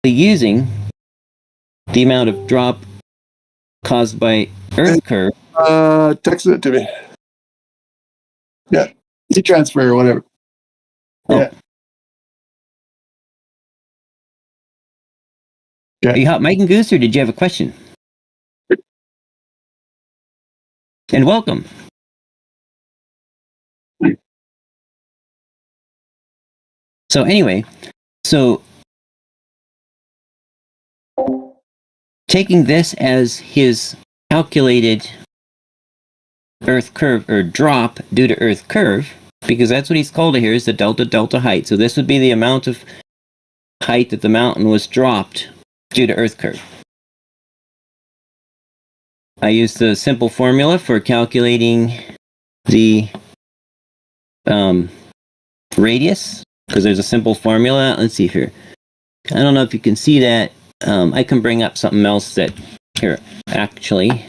using the amount of drop caused by Earth curve. Text it to me. Yeah, Z-transfer or whatever. Yeah. Are you hot, Mike and Goose, or did you have a question? And welcome. So anyway, taking this as his calculated Earth curve or drop due to Earth curve, because that's what he's called it here, is the delta height. So this would be the amount of height that the mountain was dropped due to Earth curve. I used the simple formula for calculating the radius, because there's a simple formula. Let's see here. I don't know if you can see that. I can bring up something else that here actually.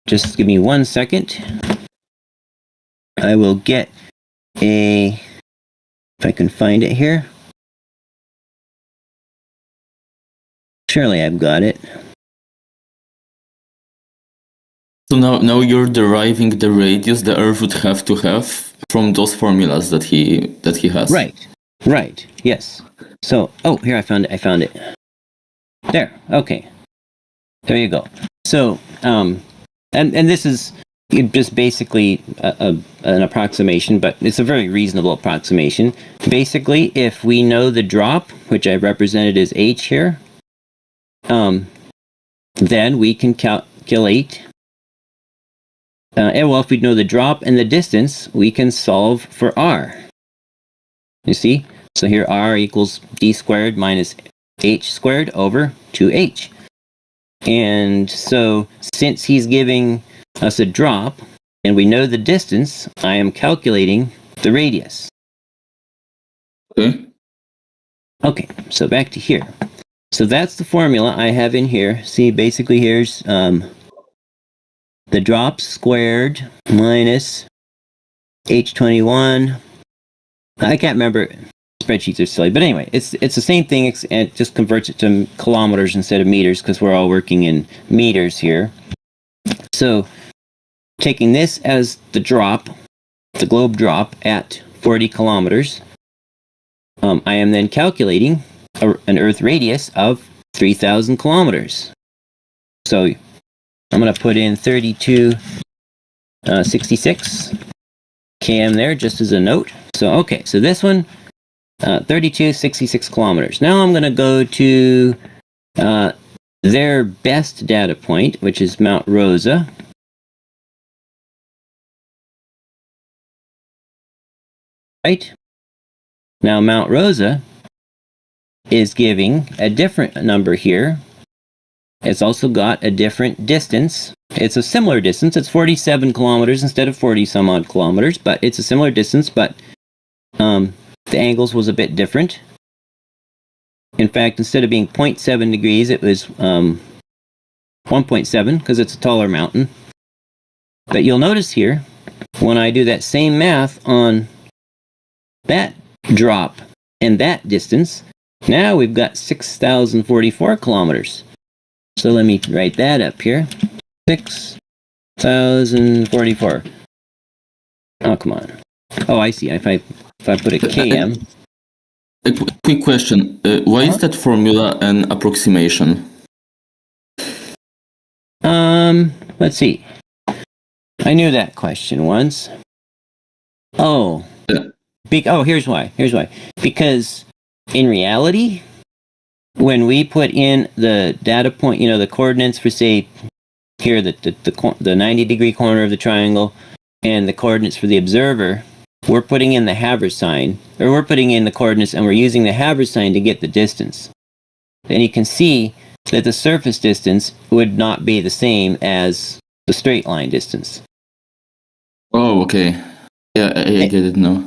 Just give me 1 second. I will get if I can find it here. Surely I've got it. So now you're deriving the radius the Earth would have to have from those formulas that he has. Right. Yes. So, here I found it. There. Okay. There you go. So, and this is just basically an approximation, but it's a very reasonable approximation. Basically, if we know the drop, which I represented as h here, then we can calculate. If we know the drop and the distance, we can solve for r. You see? So here r equals d squared minus h squared over 2h. And so since he's giving us a drop and we know the distance, I am calculating the radius. Okay, so back to here. So that's the formula I have in here. See, basically here's the drop squared minus h21. I can't remember. Spreadsheets are silly, but anyway, it's the same thing, and it just converts it to kilometers instead of meters because we're all working in meters here. So taking this as the drop, the globe drop at 40 kilometers, I am then calculating an Earth radius of 3,000 kilometers. So I'm going to put in 3266 km there just as a note. So okay, so this one, 3266 kilometers. Now I'm going to go to their best data point, which is Mount Rosa. Right? Now Mount Rosa is giving a different number here. It's also got a different distance. It's a similar distance. It's 47 kilometers instead of 40 some odd kilometers, but it's a similar distance, but the angles was a bit different. In fact, instead of being 0.7 degrees, it was 1.7 because it's a taller mountain. But you'll notice here, when I do that same math on that drop and that distance, now we've got 6,044 kilometers. So let me write that up here. 6,044. Oh, come on. Oh, I see. If I put a km. A quick question. Why is that formula an approximation? Let's see. I knew that question once. Oh. Here's why. Because in reality, when we put in the data point, the coordinates for, say, here, the 90-degree corner of the triangle, and the coordinates for the observer, we're putting in the Haber sign, or we're putting in the coordinates, and we're using the Haber sign to get the distance. And you can see that the surface distance would not be the same as the straight line distance. Oh, okay. Yeah, I get it now.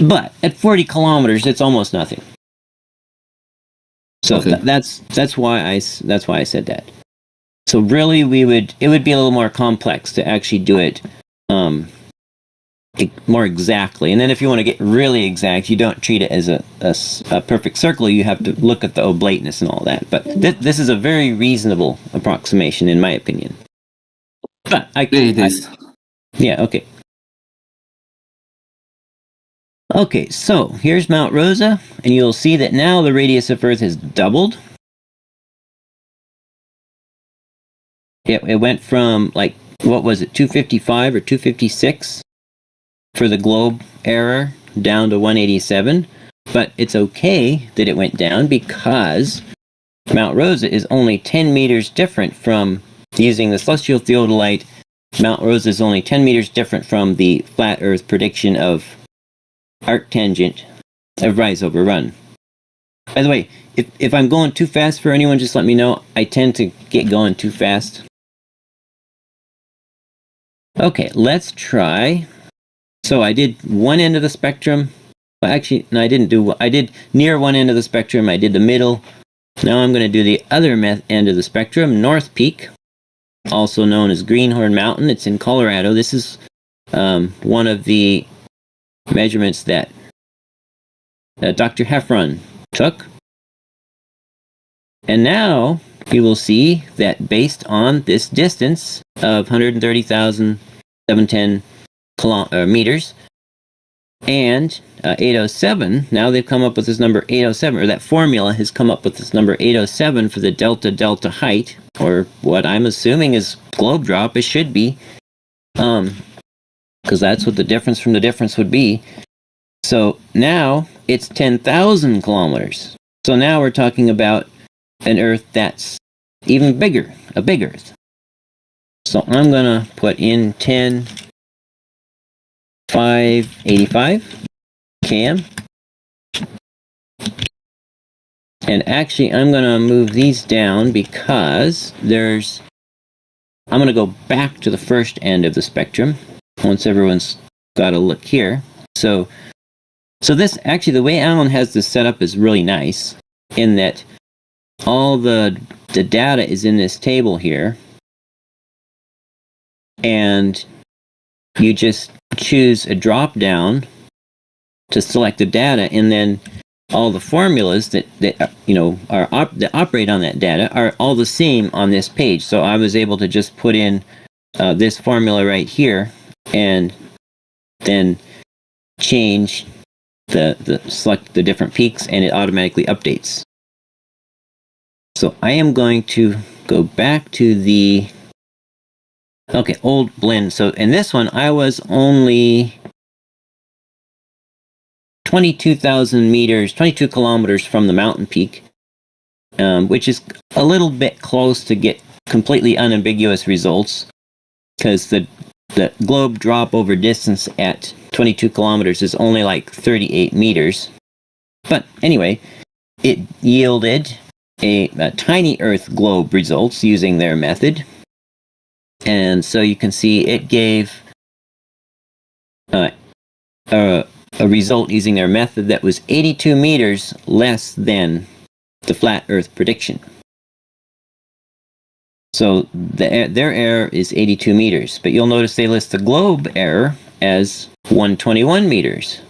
But at 40 kilometers, it's almost nothing. So okay. that's why I said that. So really, it would be a little more complex to actually do it more exactly. And then if you want to get really exact, you don't treat it as a perfect circle. You have to look at the oblateness and all that. But this is a very reasonable approximation, in my opinion. But It is. yeah, okay. Okay, so here's Mount Rosa, and you'll see that now the radius of Earth has doubled. It went from, like, what was it, 255 or 256 for the globe error down to 187. But it's okay that it went down because Mount Rosa is only 10 meters different from, using the celestial theodolite, Mount Rosa is only 10 meters different from the flat Earth prediction of arctangent of rise over run. By the way, if I'm going too fast for anyone, just let me know. I tend to get going too fast. Okay, let's try. So I did one end of the spectrum. Well, actually, no, I didn't do. I did near one end of the spectrum. I did the middle. Now I'm going to do the other end of the spectrum, North Peak, also known as Greenhorn Mountain. It's in Colorado. This is one of the measurements that Dr. Heffron took. And now you will see that based on this distance of 130,710 meters and 807, now they've come up with this number 807, or that formula has come up with this number 807 for the delta height, or what I'm assuming is globe drop. It should be, because that's what the difference from the difference would be. So now it's 10,000 kilometers. So now we're talking about an Earth that's even bigger, a big Earth. So I'm going to put in 10,585 km. And actually, I'm going to move these down because I'm going to go back to the first end of the spectrum once everyone's got a look here. So this, actually, the way Alan has this set up is really nice in that all the data is in this table here, and you just choose a drop down to select the data, and then all the formulas that operate on that data are all the same on this page. So I was able to just put in this formula right here, and then change select the different peaks, and it automatically updates. So I am going to go back to the old blend. So in this one, I was only 22,000 meters, 22 kilometers from the mountain peak, which is a little bit close to get completely unambiguous results, because the globe drop over distance at 22 kilometers is only like 38 meters. But anyway, it yielded a tiny Earth globe results using their method. And so you can see it gave a result using their method that was 82 meters less than the flat Earth prediction. So their error is 82 meters, but you'll notice they list the globe error as 121 meters.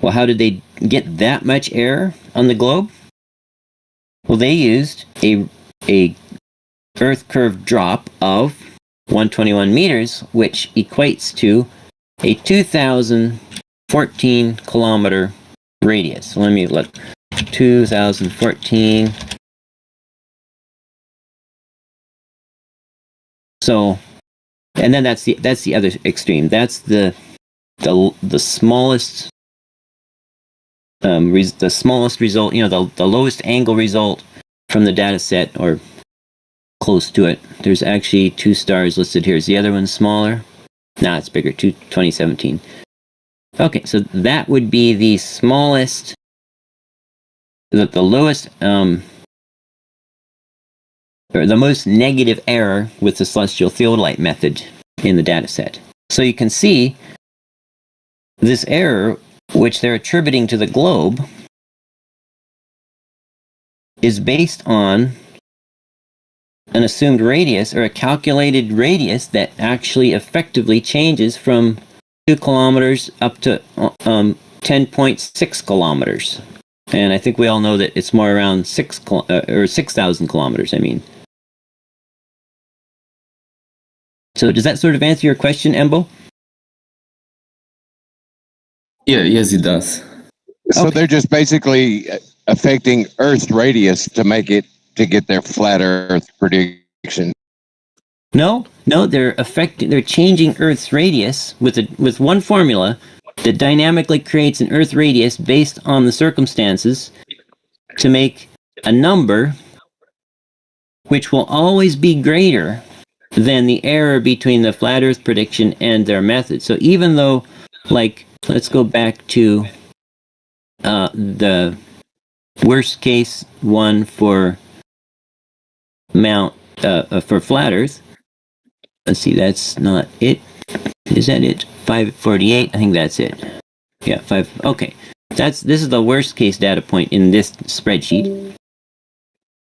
Well, how did they get that much error on the globe? Well, they used a Earth curve drop of 121 meters, which equates to a 2,014 kilometer radius. Let me look. 2014. So, and then that's the other extreme. That's the smallest the smallest result. The lowest angle result from the data set, or close to it. There's actually 2 stars listed here. Is the other one smaller? No, it's bigger. 2017. Okay, so that would be the smallest, the lowest, or the most negative error with the celestial theodolite method in the data set. So you can see this error, which they're attributing to the globe, is based on an assumed radius, or a calculated radius that actually effectively changes from kilometers up to 10.6 kilometers. And I think we all know that it's more around 6,000 kilometers, I mean. So does that sort of answer your question, Embo? Yeah, yes, it does. So Okay. they're just basically affecting Earth's radius to get their flat Earth prediction. No, they're changing Earth's radius with one formula that dynamically creates an Earth radius based on the circumstances to make a number which will always be greater than the error between the flat Earth prediction and their method. So even though, like, let's go back to the worst case one for for flat Earth. Let's see, that's not it. Is that it? 548. I think that's it. Yeah, 5. Okay, this is the worst case data point in this spreadsheet.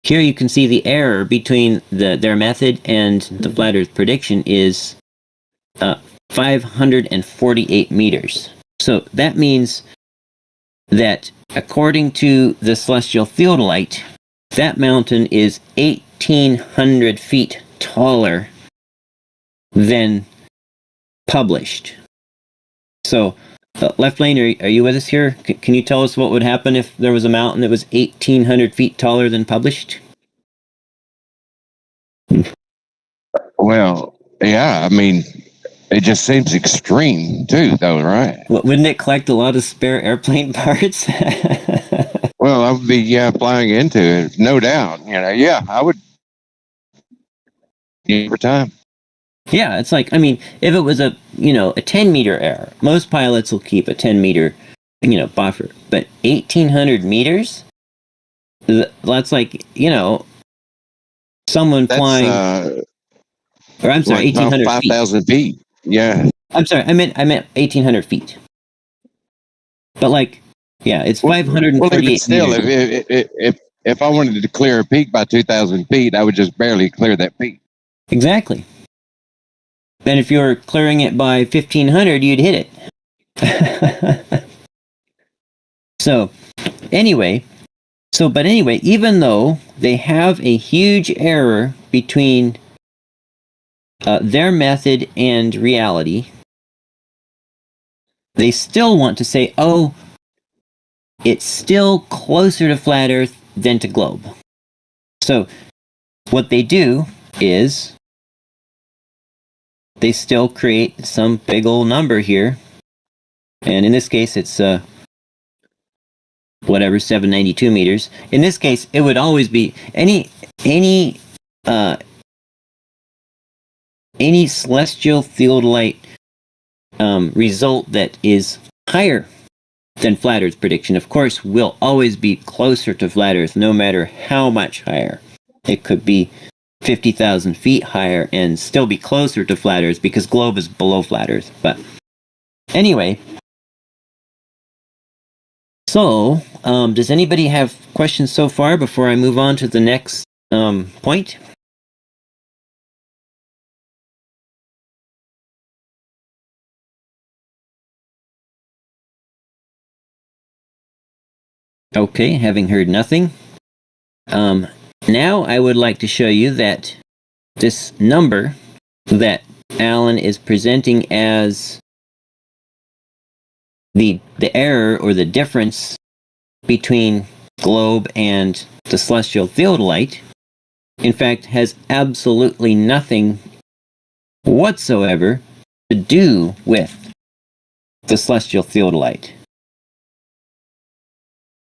Here you can see the error between their method and the flat Earth prediction is 548 meters. So that means that according to the celestial theodolite, that mountain is 1,800 feet taller than published. So, Left Lane, are you with us here? Can you tell us what would happen if there was a mountain that was 1,800 feet taller than published? Well, yeah, I mean, it just seems extreme too, though, right? Wouldn't it collect a lot of spare airplane parts? Well, I would be flying into it, no doubt. Yeah, I would. Every time. Yeah, it's like, I mean, if it was a 10-meter error, most pilots will keep a 10-meter, buffer. But 1,800 meters? That's like, someone That's, flying, or I'm sorry, like 1,800 feet. 5,000 feet. Yeah. I'm sorry, I meant 1,800 feet. But like, yeah, it's 548 Well, even still, meters. if I wanted to clear a peak by 2,000 feet, I would just barely clear that peak. Exactly. And if you were clearing it by 1,500, you'd hit it. So, anyway, even though they have a huge error between their method and reality, they still want to say, oh, it's still closer to flat Earth than to globe. So, what they do is they still create some big old number here. And in this case, it's 792 meters. In this case, it would always be any celestial theodolite result that is higher than flat Earth prediction, of course, will always be closer to flat Earth, no matter how much higher. It could be 50,000 feet higher and still be closer to flat Earth because globe is below flat Earth. But anyway, so does anybody have questions so far before I move on to the next point? Okay, having heard nothing. Now I would like to show you that this number that Alan is presenting as the error or the difference between globe and the celestial theodolite, in fact, has absolutely nothing whatsoever to do with the celestial theodolite.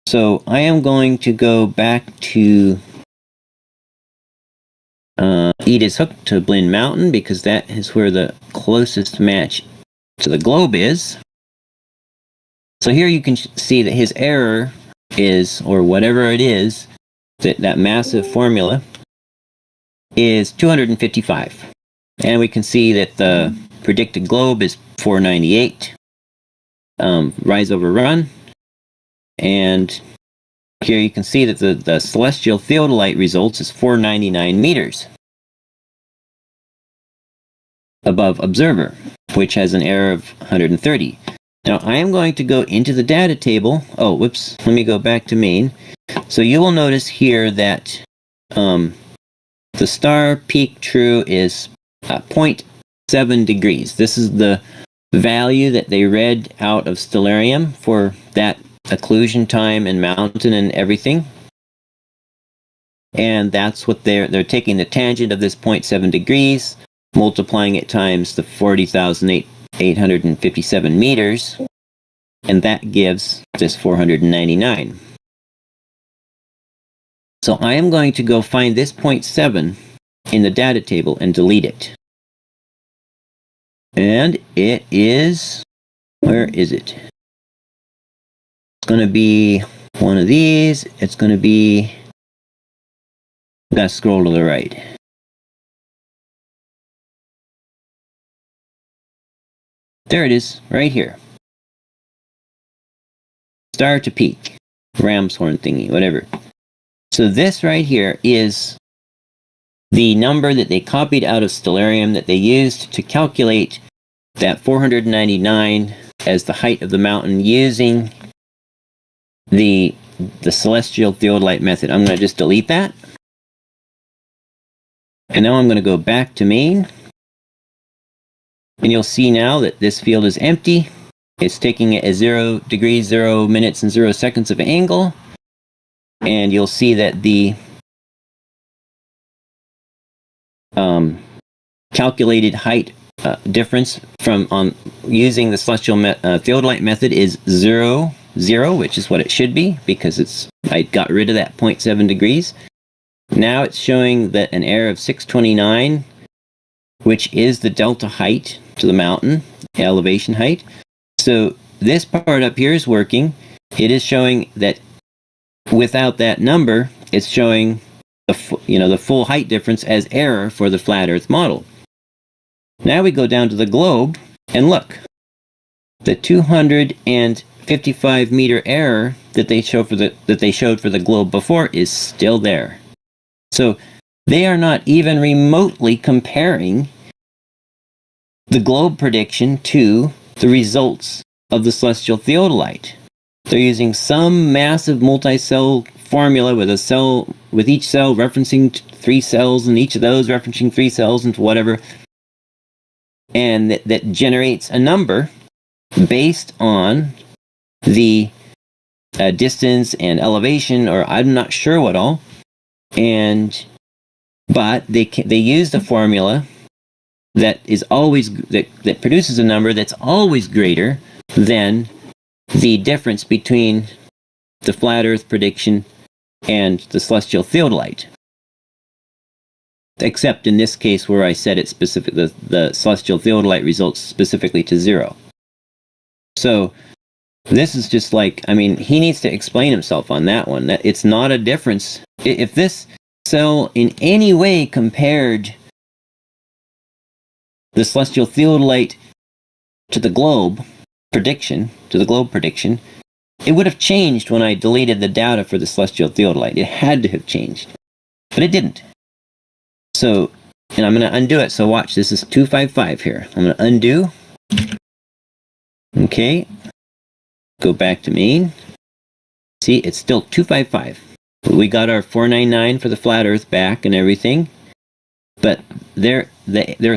So I am going to go back to Edith's Hook to Blinn Mountain because that is where the closest match to the globe is. So here you can see that his error is, or whatever it is, that massive formula is 255. And we can see that the predicted globe is 498. Rise over run. And here you can see that the celestial theodolite results is 499 meters above observer. which has an error of 130. Now I am going to go into the data table. Oh, whoops. Let me go back to main. So you will notice here that the star peak true is 0.7 degrees. This is the value that they read out of Stellarium for that occlusion time and mountain and everything. And that's what they're taking the tangent of this 0.7 degrees, multiplying it times the 40,857 meters, and that gives this 499. So I am going to go find this 0.7 in the data table and delete it. And it is, where is it? It's going to be one of these. It's going to be, gotta scroll to the right. There it is, right here. Star to peak, ram's horn thingy, whatever. So this right here is the number that they copied out of Stellarium that they used to calculate that 499 as the height of the mountain using the celestial theodolite method. I'm going to just delete that. And now I'm going to go back to main. And you'll see now that this field is empty. It's taking it at 0 degrees, 0 minutes, and 0 seconds of angle. And you'll see that the calculated height difference from using the celestial theodolite method is 0, 0, which is what it should be because I got rid of that 0.7 degrees. Now it's showing that an error of 629, which is the delta height to the mountain, elevation height. So this part up here is working. It is showing that without that number, it's showing the full height difference as error for the flat Earth model. Now we go down to the globe and look. The 255 meter error that they showed for the globe before is still there. So they are not even remotely comparing the globe prediction to the results of the celestial theodolite. They're using some massive multi-cell formula with each cell referencing 3 cells, and each of those referencing 3 cells into whatever, and that generates a number based on the distance and elevation, or I'm not sure what all. But they used a formula that is always that produces a number that's always greater than the difference between the flat Earth prediction and the celestial theodolite. Except in this case where I set it specific, the celestial theodolite results specifically to 0. So this is just like, I mean, he needs to explain himself on that one. That it's not a difference. If this cell in any way compared the celestial theodolite to the globe prediction, it would have changed when I deleted the data for the celestial theodolite. It had to have changed, but it didn't. So, and I'm going to undo it. So watch, this is 255 here. I'm going to undo. Okay. Go back to main. See, it's still 255. We got our 499 for the flat Earth back and everything. But their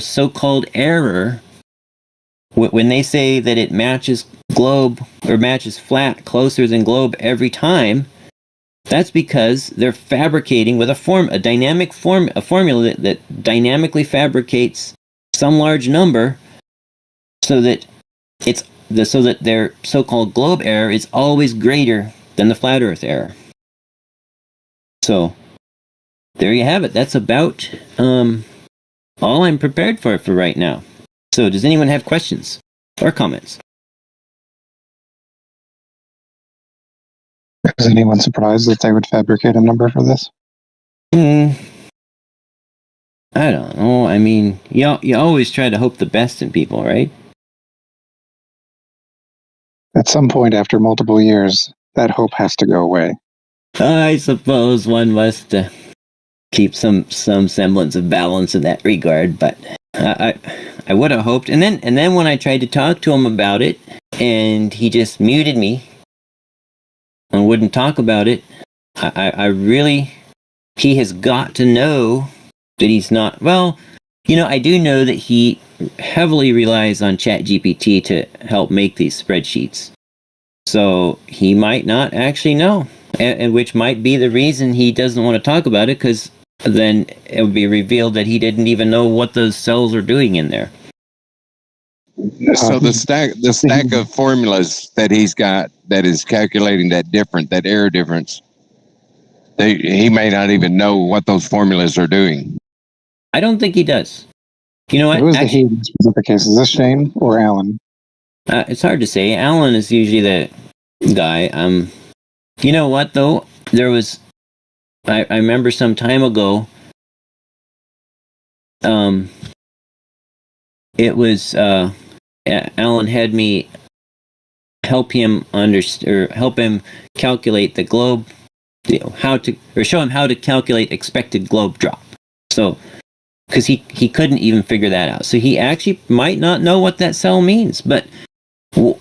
so-called error, when they say that it matches globe or matches flat closer than globe every time, that's because they're fabricating with a formula that dynamically fabricates some large number so that their so-called globe error is always greater than the flat Earth error. So there you have it. That's about all I'm prepared for right now. So does anyone have questions or comments? Is anyone surprised that they would fabricate a number for this? I don't know. I mean, you always try to hope the best in people, right? At some point after multiple years, that hope has to go away. I suppose one must keep some semblance of balance in that regard, but I would have hoped, and then when I tried to talk to him about it, and he just muted me and wouldn't talk about it. I really, he has got to know that he's not. Well, I do know that he heavily relies on ChatGPT to help make these spreadsheets. So he might not actually know, and which might be the reason he doesn't want to talk about it, because then it would be revealed that he didn't even know what those cells are doing in there. So the stack of formulas that he's got that is calculating that error difference, he may not even know what those formulas are doing. I don't think he does. You know what? Who is the he in this specific case? Is this Shane or Alan? It's hard to say. Alan is usually the guy. You know what though? There was. I remember some time ago. It was Alan had me help him help him calculate the globe, show him how to calculate expected globe drop. So, because he couldn't even figure that out. So he actually might not know what that cell means. But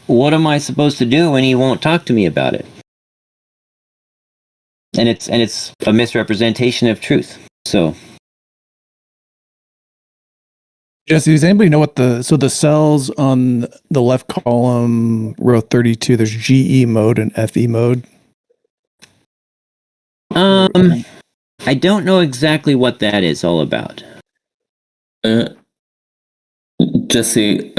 what am I supposed to do when he won't talk to me about it? And it's a misrepresentation of truth. So. Jesse, does anybody know what the cells on the left column, row 32, there's GE mode and FE mode? I don't know exactly what that is all about. Jesse,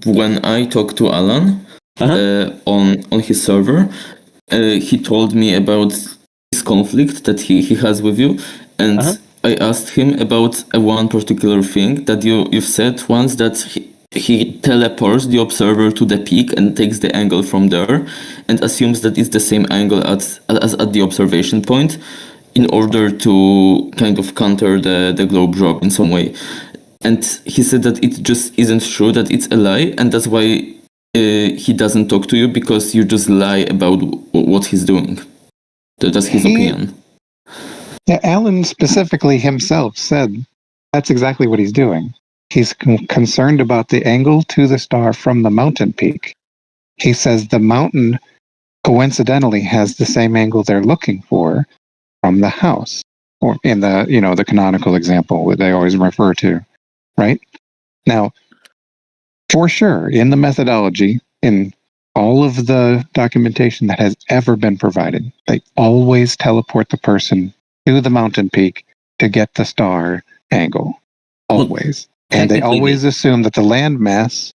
when I talked to Alan on his server, he told me about this conflict that he has with you, and I asked him about one particular thing that you've said once, that he teleports the observer to the peak and takes the angle from there and assumes that it's the same angle as at the observation point in order to kind of counter the globe drop in some way. And he said that it just isn't true, that it's a lie, and that's why he doesn't talk to you, because you just lie about what he's doing. That's his opinion. Yeah, Alan specifically himself said that's exactly what he's doing. He's concerned about the angle to the star from the mountain peak. He says the mountain coincidentally has the same angle they're looking for from the house, or in the the canonical example that they always refer to, right? Now, for sure, in the methodology, in all of the documentation that has ever been provided, they always teleport the person to the mountain peak to get the star angle. Always. And they always assume that the landmass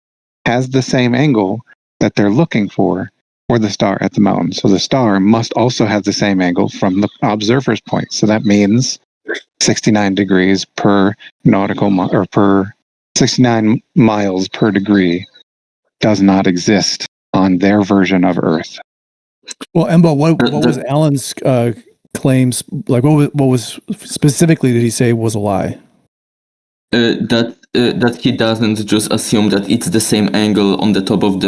has the same angle that they're looking for the star at the mountain. So the star must also have the same angle from the observer's point. So that means 69 degrees per nautical mile, or per 69 miles per degree does not exist on their version of Earth. Well, Embo, what was Alan's claims? Like, what was specifically did he say was a lie? That he doesn't just assume that it's the same angle on the top of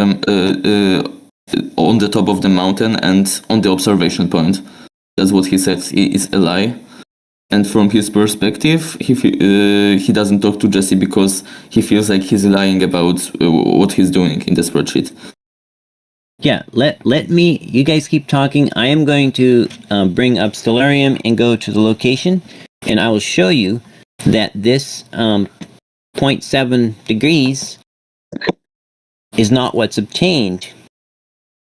the mountain and on the observation point. That's what he said is a lie. And from his perspective, he doesn't talk to Jesse because he feels like he's lying about what he's doing in the spreadsheet. Yeah, let me, you guys keep talking. I am going to bring up Stellarium and go to the location, and I will show you that this 0.7 degrees is not what's obtained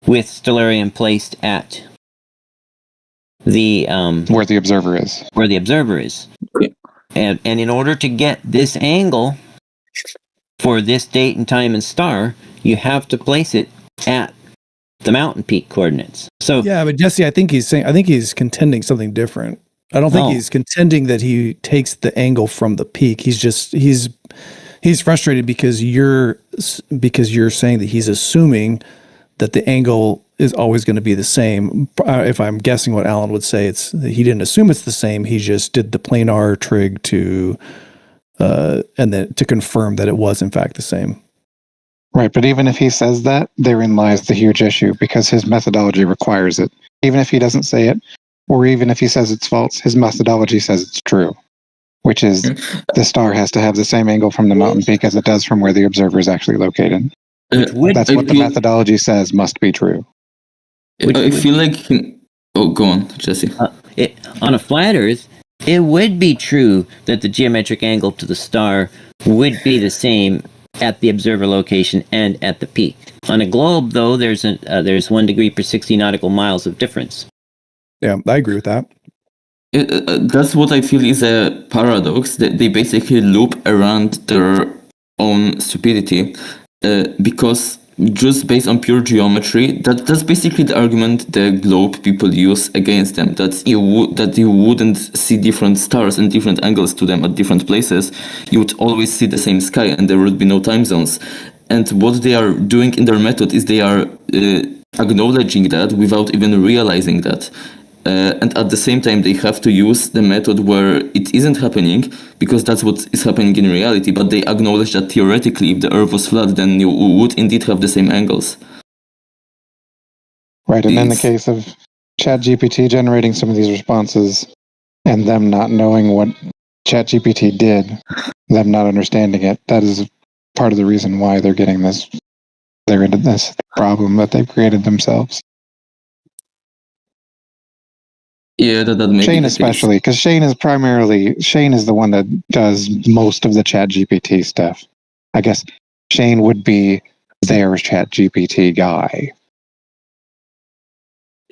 with Stellarium placed at the where the observer is. Where the observer is. Okay. And in order to get this angle for this date and time and star, you have to place it at the mountain peak coordinates. So yeah, but Jesse, I think he's contending something different. I don't think he's contending that he takes the angle from the peak. He's frustrated because you're saying that he's assuming that the angle is always going to be the same. If I'm guessing what Alan would say, it's that he didn't assume it's the same. He just did the planar trig to and then to confirm that it was in fact the same. Right, but even if he says that, therein lies the huge issue, because his methodology requires it. Even if he doesn't say it, or even if he says it's false, his methodology says it's true. which is the star has to have the same angle from the mountain peak as it does from where the observer is actually located. That's what the methodology says must be true. I feel like... Oh, go on, Jesse. On a flat Earth, it would be true that the geometric angle to the star would be the same at the observer location and at the peak. On a globe, though, there's 1 degree per 60 nautical miles of difference. Yeah, I agree with that. That's what I feel is a paradox, that they basically loop around their own stupidity, because just based on pure geometry, that's basically the argument the globe people use against them, that you wouldn't see different stars and different angles to them at different places. You would always see the same sky and there would be no time zones. And what they are doing in their method is they are acknowledging that without even realizing that. And at the same time, they have to use the method where it isn't happening, because that's what is happening in reality. But they acknowledge that theoretically, if the Earth was flat, then you would indeed have the same angles. Right, and in the case of ChatGPT generating some of these responses and them not knowing what ChatGPT did, them not understanding it, that is part of the reason why they're getting this. They're into this problem that they've created themselves. Yeah, that may Shane be especially, because Shane is the one that does most of the ChatGPT stuff. I guess Shane would be their ChatGPT guy.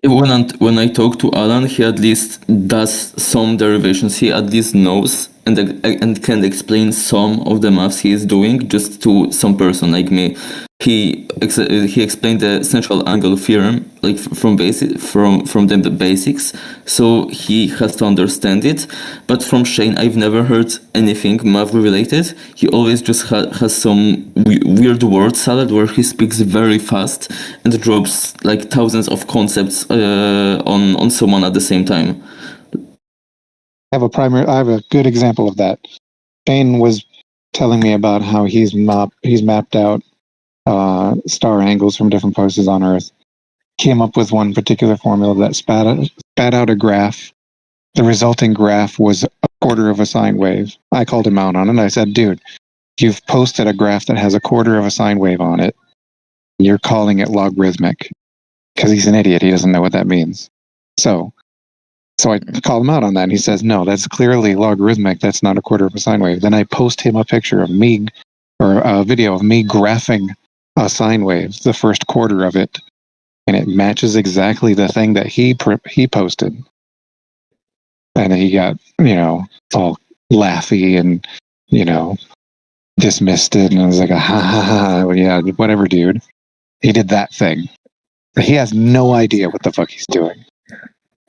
When I talk to Alan, he at least does some derivations. He at least knows and can explain some of the maths he is doing just to some person like me. He explained the central angle theorem like from the basics, so he has to understand it. But from Shane, I've never heard anything math related. He always just has some weird word salad where he speaks very fast and drops like thousands of concepts on someone at the same time. I have a good example of that. Shane was telling me about how he's mapped out star angles from different places on Earth. Came up with one particular formula that spat out a graph. The resulting graph was a quarter of a sine wave. I called him out on it. I said, dude, you've posted a graph that has a quarter of a sine wave on it. You're calling it logarithmic. Because he's an idiot. He doesn't know what that means. So I called him out on that, and he says, no, that's clearly logarithmic. That's not a quarter of a sine wave. Then I post him a picture of me, or a video of me graphing a sine wave, the first quarter of it, and it matches exactly the thing that he posted. And he got, all laughy and, dismissed it, and I was like, ha ha ha, yeah, whatever, dude. He did that thing. He has no idea what the fuck he's doing.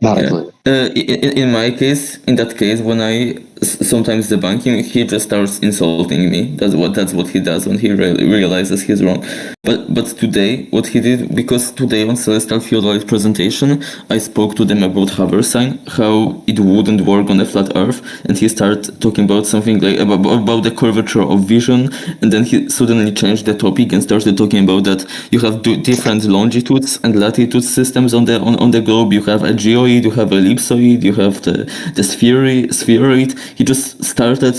Not a clue. In that case, when I sometimes debunk him, he just starts insulting me. That's what he does when he realizes he's wrong. But today, what he did, because today on Celestial Theodolite presentation, I spoke to them about Habersign, how it wouldn't work on a flat Earth, and he started talking about something like about the curvature of vision, and then he suddenly changed the topic and started talking about that you have different longitudes and latitude systems on the globe. You have a geoid, you have ellipsoid, you have the spheroid. He just started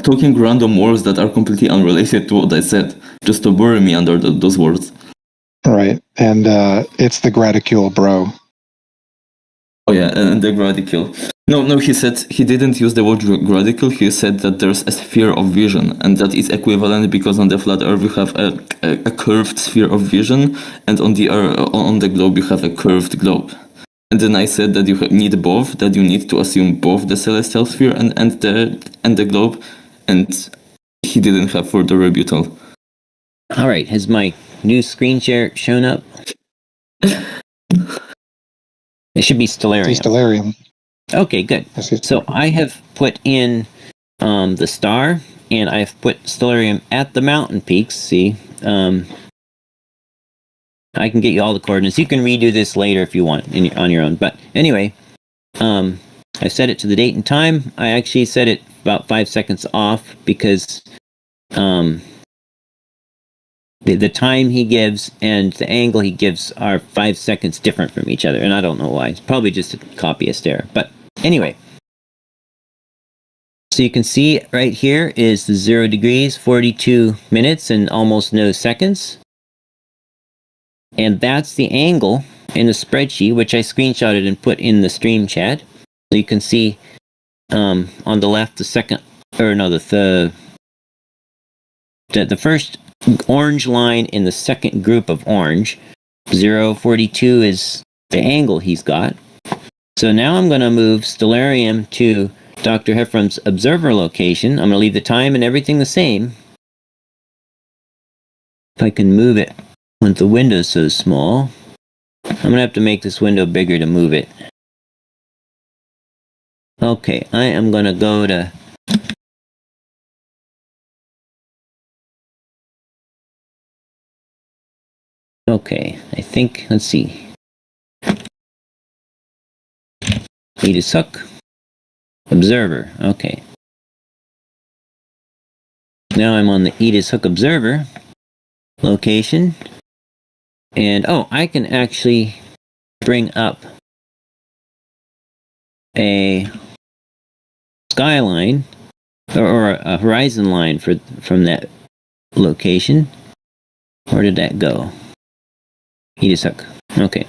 talking random words that are completely unrelated to what I said, just to bury me under those words. Right, and it's the graticule, bro. Oh yeah, and the graticule. No, he said he didn't use the word graticule. He said that there's a sphere of vision, and that is equivalent because on the flat Earth you have a curved sphere of vision, and on the globe you have a curved globe. And then I said that you need both, that you need to assume both the celestial sphere and the globe, and he didn't have further rebuttal. All right, has my new screen share shown up? It should be Stellarium. Stellarium. Okay, good. So I have put in the star, and I've put Stellarium at the mountain peaks. See, I can get you all the coordinates. You can redo this later if you want on your own. But anyway, I set it to the date and time. I actually set it about 5 seconds off because the time he gives and the angle he gives are 5 seconds different from each other, and I don't know why. It's probably just a copyist error. But anyway, So you can see right here is the 0 degrees, 42 minutes, and almost no seconds. And that's the angle in the spreadsheet, which I screenshotted and put in the stream chat. So you can see on the left, the first orange line in the second group of orange. 042 is the angle he's got. So now I'm going to move Stellarium to Dr. Heffron's observer location. I'm going to leave the time and everything the same. If I can move it when the window's so small. I'm going to have to make this window bigger to move it. Okay, I am going to go to... Okay, I think, let's see. Edith Hook. Observer, okay. Now I'm on the Edith Hook Observer location. And, oh, I can actually bring up a skyline or a horizon line from that location. Where did that go? Edith Hook. Okay.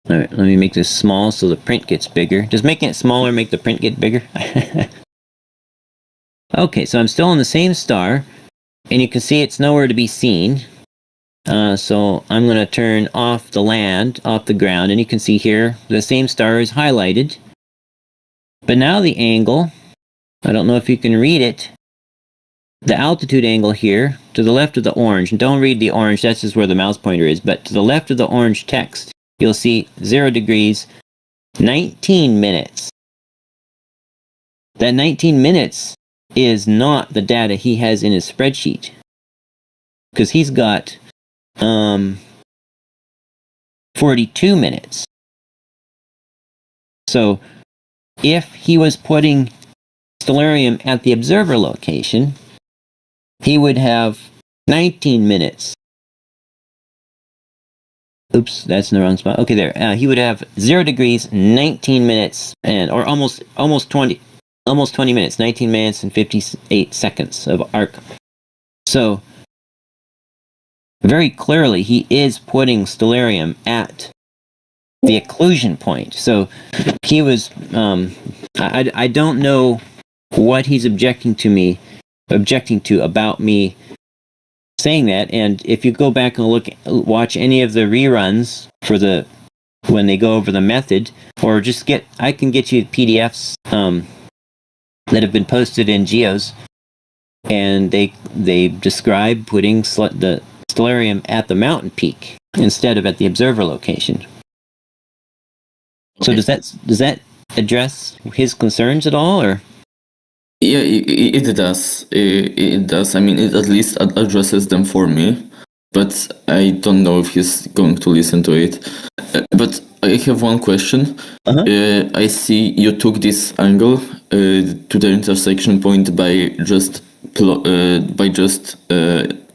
All right, let me make this small so the print gets bigger. Does making it smaller make the print get bigger? Okay, so I'm still on the same star, and you can see it's nowhere to be seen. So I'm going to turn off the land, off the ground, and you can see here the same star is highlighted. But now the angle, I don't know if you can read it, the altitude angle here to the left of the orange, and don't read the orange, that's just where the mouse pointer is, but to the left of the orange text, you'll see 0 degrees, 19 minutes. That 19 minutes is not the data he has in his spreadsheet. Because he's got 42 minutes. So if he was putting Stellarium at the observer location, he would have 19 minutes. Oops, that's in the wrong spot. Okay, there. He would have 0 degrees, 19 minutes, or almost 20 minutes, 19 minutes and 58 seconds of arc. So very clearly, he is putting Stellarium at the occlusion point. So he was. I don't know what he's objecting to about me saying that. And if you go back and watch any of the reruns for when they go over the method, or just I can get you PDFs that have been posted in Geos, and they describe putting the Stellarium at the mountain peak instead of at the observer location. So does that address his concerns at all, or? Yeah, it does. It does. I mean, it at least addresses them for me, but I don't know if he's going to listen to it. But I have one question. I see you took this angle to the intersection point by just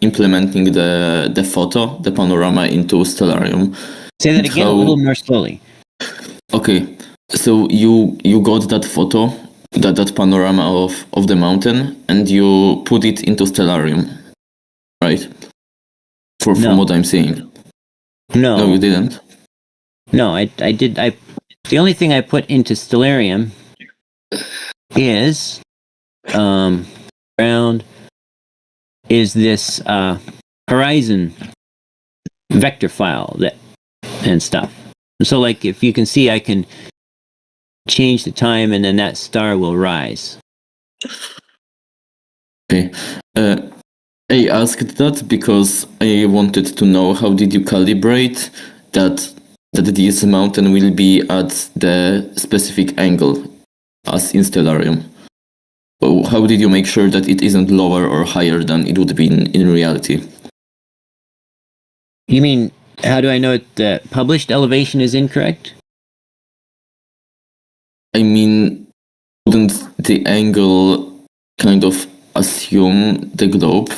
implementing the photo, the panorama into Stellarium. Say that again a little more slowly. Okay, so you got that photo, that panorama of the mountain, and you put it into Stellarium, right? From what I'm seeing. No, you didn't. No, I did. The only thing I put into Stellarium is this horizon vector file and stuff. So, like, if you can see, I can change the time, and then that star will rise. Okay. I asked that because I wanted to know how did you calibrate that this mountain will be at the specific angle as in Stellarium. How did you make sure that it isn't lower or higher than it would be in reality? You mean, how do I know the published elevation is incorrect? I mean, wouldn't the angle kind of assume the globe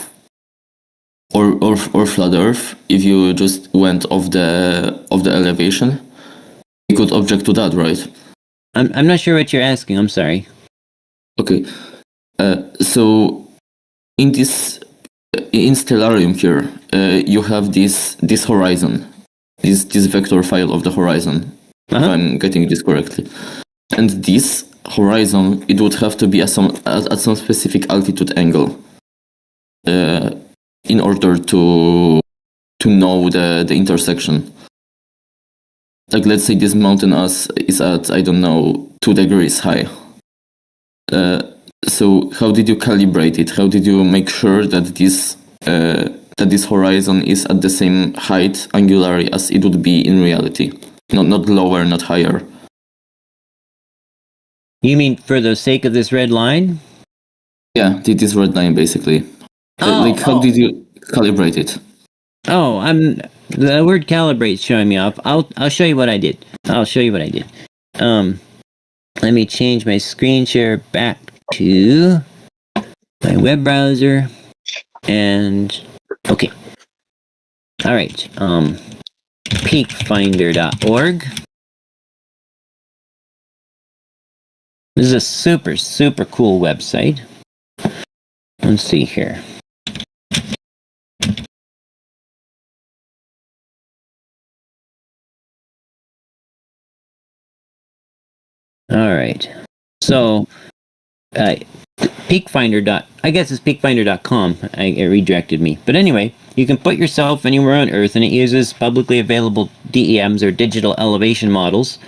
or flat Earth if you just went off the elevation? You could object to that, right? I'm not sure what you're asking. I'm sorry. Okay. So in Stellarium here, you have this horizon, this vector file of the horizon, if I'm getting this correctly. And this horizon, it would have to be at some specific altitude angle in order to know the intersection. Like, let's say this mountain is at, I don't know, 2 degrees high. So how did you calibrate it? How did you make sure that this horizon is at the same height angularly as it would be in reality? Not lower, not higher. You mean for the sake of this red line? Yeah, this red line basically. How did you calibrate it? Oh, the word calibrate showing me off. I'll show you what I did. Let me change my screen share back to my web browser, and okay. All right. PeakFinder.org. This is a super cool website. Let's see here. All right. So, PeakFinder. I guess it's PeakFinder.com. It redirected me. But anyway, you can put yourself anywhere on Earth, and it uses publicly available DEMs, or digital elevation models,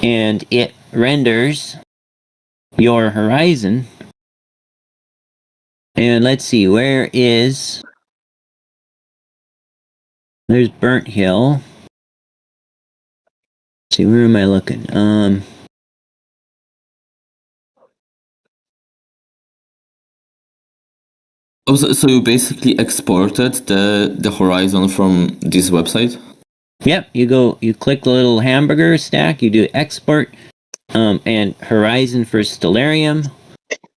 and it renders your horizon. And let's see, there's Burnt Hill. Let's see, where am I looking? So you basically exported the horizon from this website? Yep, you click the little hamburger stack, you do export, and horizon for Stellarium,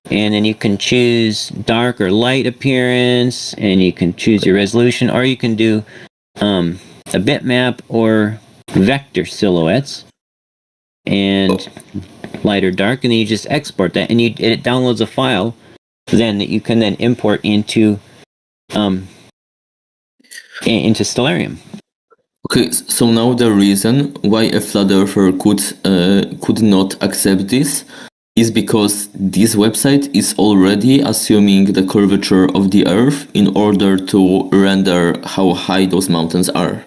and then you can choose dark or light appearance, and you can choose your resolution, or you can do a bitmap or vector silhouettes, and light or dark, and then you just export that, and it downloads a file then that you can then import into Stellarium. Okay, so now the reason why a flat earther could not accept this is because this website is already assuming the curvature of the Earth in order to render how high those mountains are.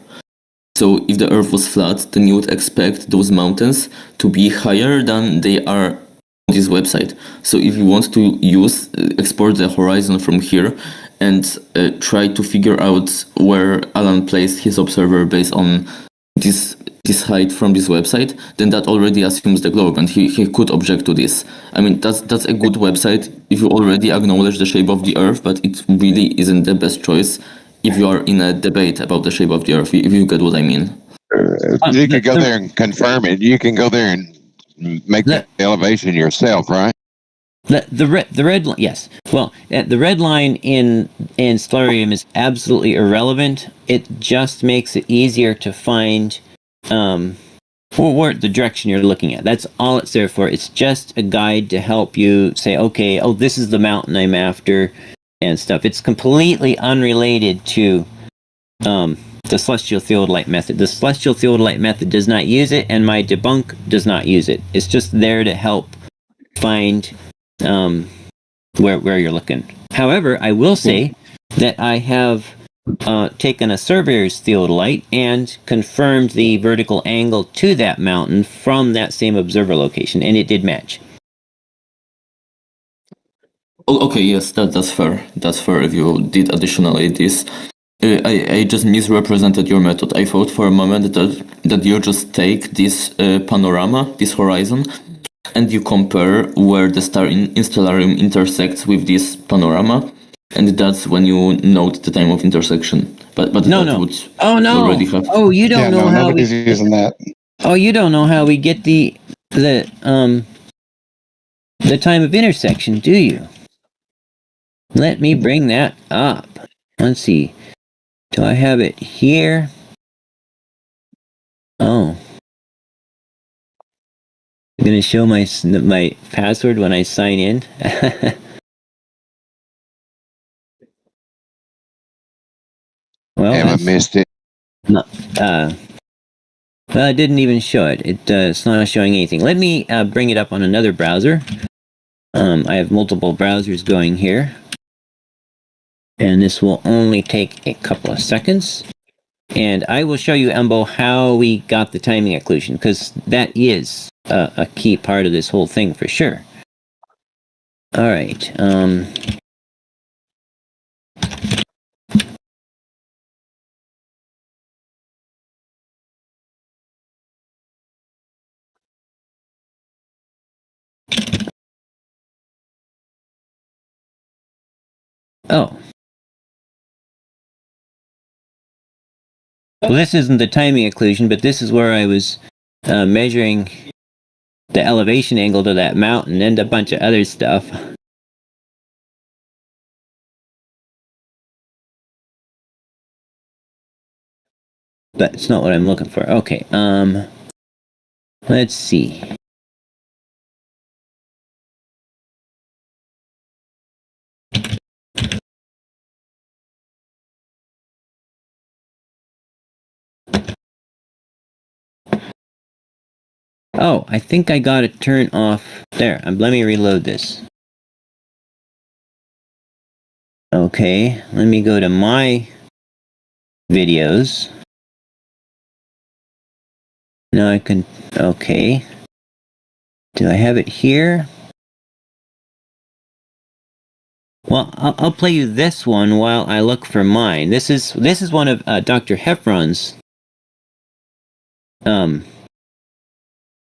So if the Earth was flat, then you would expect those mountains to be higher than they are on this website. So if you want to export the horizon from here and try to figure out where Alan placed his observer based on this height from this website, then that already assumes the globe, and he could object to this. I mean, that's a good website if you already acknowledge the shape of the Earth, but it really isn't the best choice if you are in a debate about the shape of the Earth, if you get what I mean. You can go there and confirm it. You can go there and make the elevation yourself, right? The red line, yes. Well, the red line in Stellarium is absolutely irrelevant. It just makes it easier to find where the direction you're looking at. That's all it's there for. It's just a guide to help you say, okay, this is the mountain I'm after, and stuff. It's completely unrelated to the celestial theodolite method. The celestial theodolite method does not use it, and my debunk does not use it. It's just there to help find where you're looking. However, I will say that I have taken a surveyor's theodolite and confirmed the vertical angle to that mountain from that same observer location, and it did match. Okay, yes, that's fair. That's fair if you did additionally this. I just misrepresented your method. I thought for a moment that you just take this panorama, this horizon, and you compare where the star in Stellarium intersects with this panorama, and that's when you note the time of intersection. But No. Already have. Oh, you don't know how nobody's using that. Oh, you don't know how we get the time of intersection, do you? Let me bring that up. Let's see. Do I have it here? gonna show my password when I sign in. Well, Haven't missed it. no, well, it didn't even show it. It's not showing anything. Let me bring it up on another browser. I have multiple browsers going here, and this will only take a couple of seconds. And I will show you, Embo, how we got the timing occlusion, because that is a key part of this whole thing for sure. All right. Oh. Well, this isn't the timing occlusion, but this is where I was measuring the elevation angle to that mountain and a bunch of other stuff. But it's not what I'm looking for. Okay, let's see. Oh, I think I got it turned off. There, let me reload this. Okay, let me go to my videos. Now I can, okay. Do I have it here? Well, I'll play you this one while I look for mine. This is one of Dr. Heffron's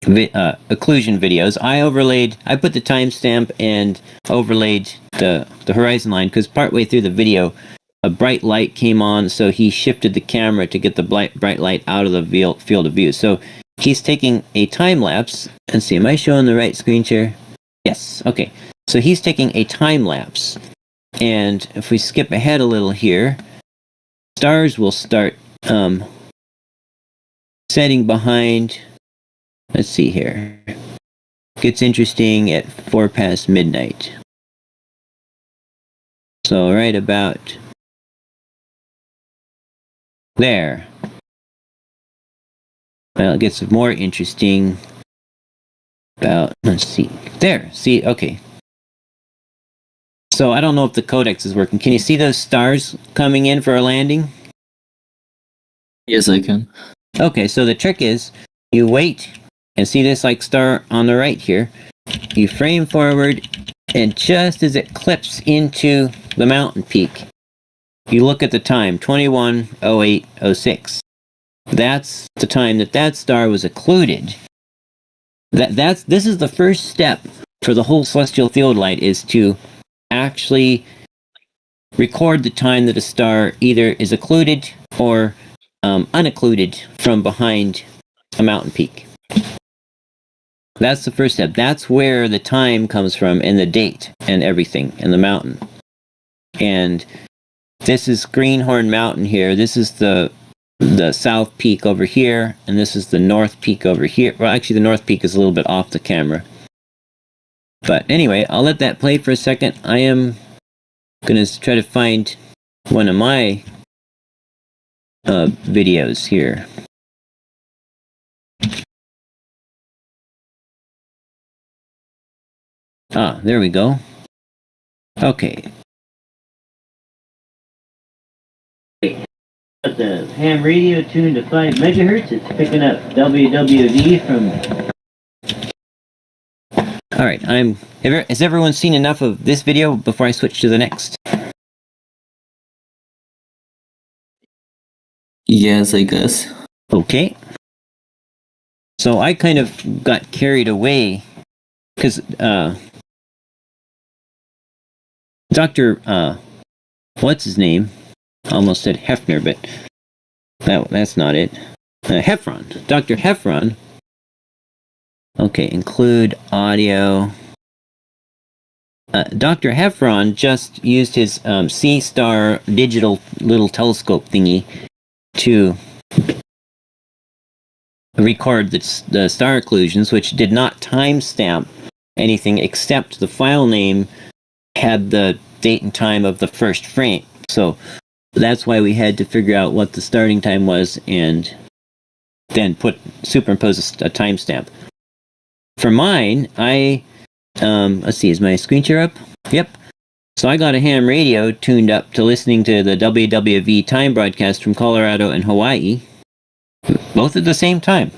occlusion videos. I put the timestamp and overlaid the horizon line because partway through the video, a bright light came on, so he shifted the camera to get the bright light out of the field of view. So he's taking a time lapse. Let's see, am I showing the right screen share? Yes. Okay. So he's taking a time lapse, and if we skip ahead a little here, stars will start setting behind. Let's see here. Gets interesting at 4 past midnight. So right about there. Well, it gets more interesting about, let's see, there. See, okay. So I don't know if the codex is working. Can you see those stars coming in for a landing? Yes, I can. Okay, so the trick is you wait and see this like star on the right here. You frame forward, and just as it clips into the mountain peak, you look at the time, 21:08:06. That's the time that star was occluded. This is the first step for the whole celestial theodolite, is to actually record the time that a star either is occluded or unoccluded from behind a mountain peak. That's the first step. That's where the time comes from, and the date and everything, and the mountain. And this is Greenhorn Mountain here. This is the south peak over here, and this is the north peak over here. Well, actually, the north peak is a little bit off the camera. But anyway, I'll let that play for a second. I am going to try to find one of my videos here. Ah, there we go. Okay. Got the ham radio tuned to 5 megahertz. It's picking up WWV from. All right, has everyone seen enough of this video before I switch to the next? Yes, I guess. Okay. So I kind of got carried away because Dr. What's his name? Almost said Hefner, but that's not it. Heffron. Dr. Heffron. Okay, include audio. Dr. Heffron just used his C-Star digital little telescope thingy to record the star occlusions, which did not timestamp anything except the file name had the date and time of the first frame. So that's why we had to figure out what the starting time was and then superimpose a timestamp. For mine, let's see, is my screen share up? Yep. So I got a ham radio tuned up to listening to the WWV time broadcast from Colorado and Hawaii, both at the same time.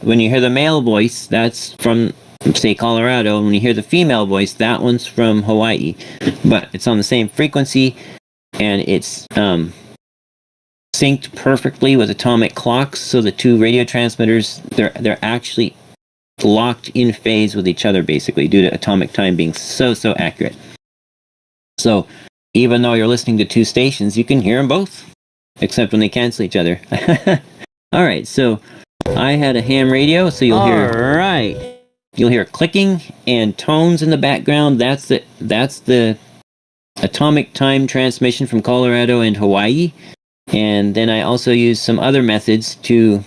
When you hear the male voice, that's from, say, Colorado, and when you hear the female voice, that one's from Hawaii. But it's on the same frequency, and it's synced perfectly with atomic clocks, so the two radio transmitters, they're actually locked in phase with each other, basically, due to atomic time being so accurate. So even though you're listening to two stations, you can hear them both, except when they cancel each other. All right, so I had a ham radio, so you'll hear clicking and tones in the background. That's the atomic time transmission from Colorado and Hawaii. And then I also used some other methods to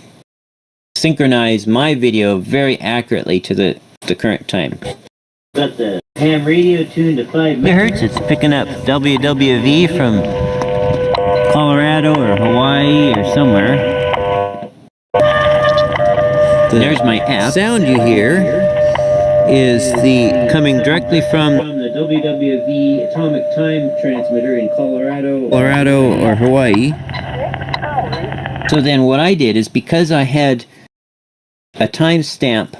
synchronize my video very accurately to the current time. Got the ham radio tuned to 5 megahertz. It's picking up WWV from Colorado or Hawaii or somewhere. There's my app. Sound you hear is coming directly from the WWV atomic time transmitter in Colorado or Hawaii. So then what I did is, because I had a timestamp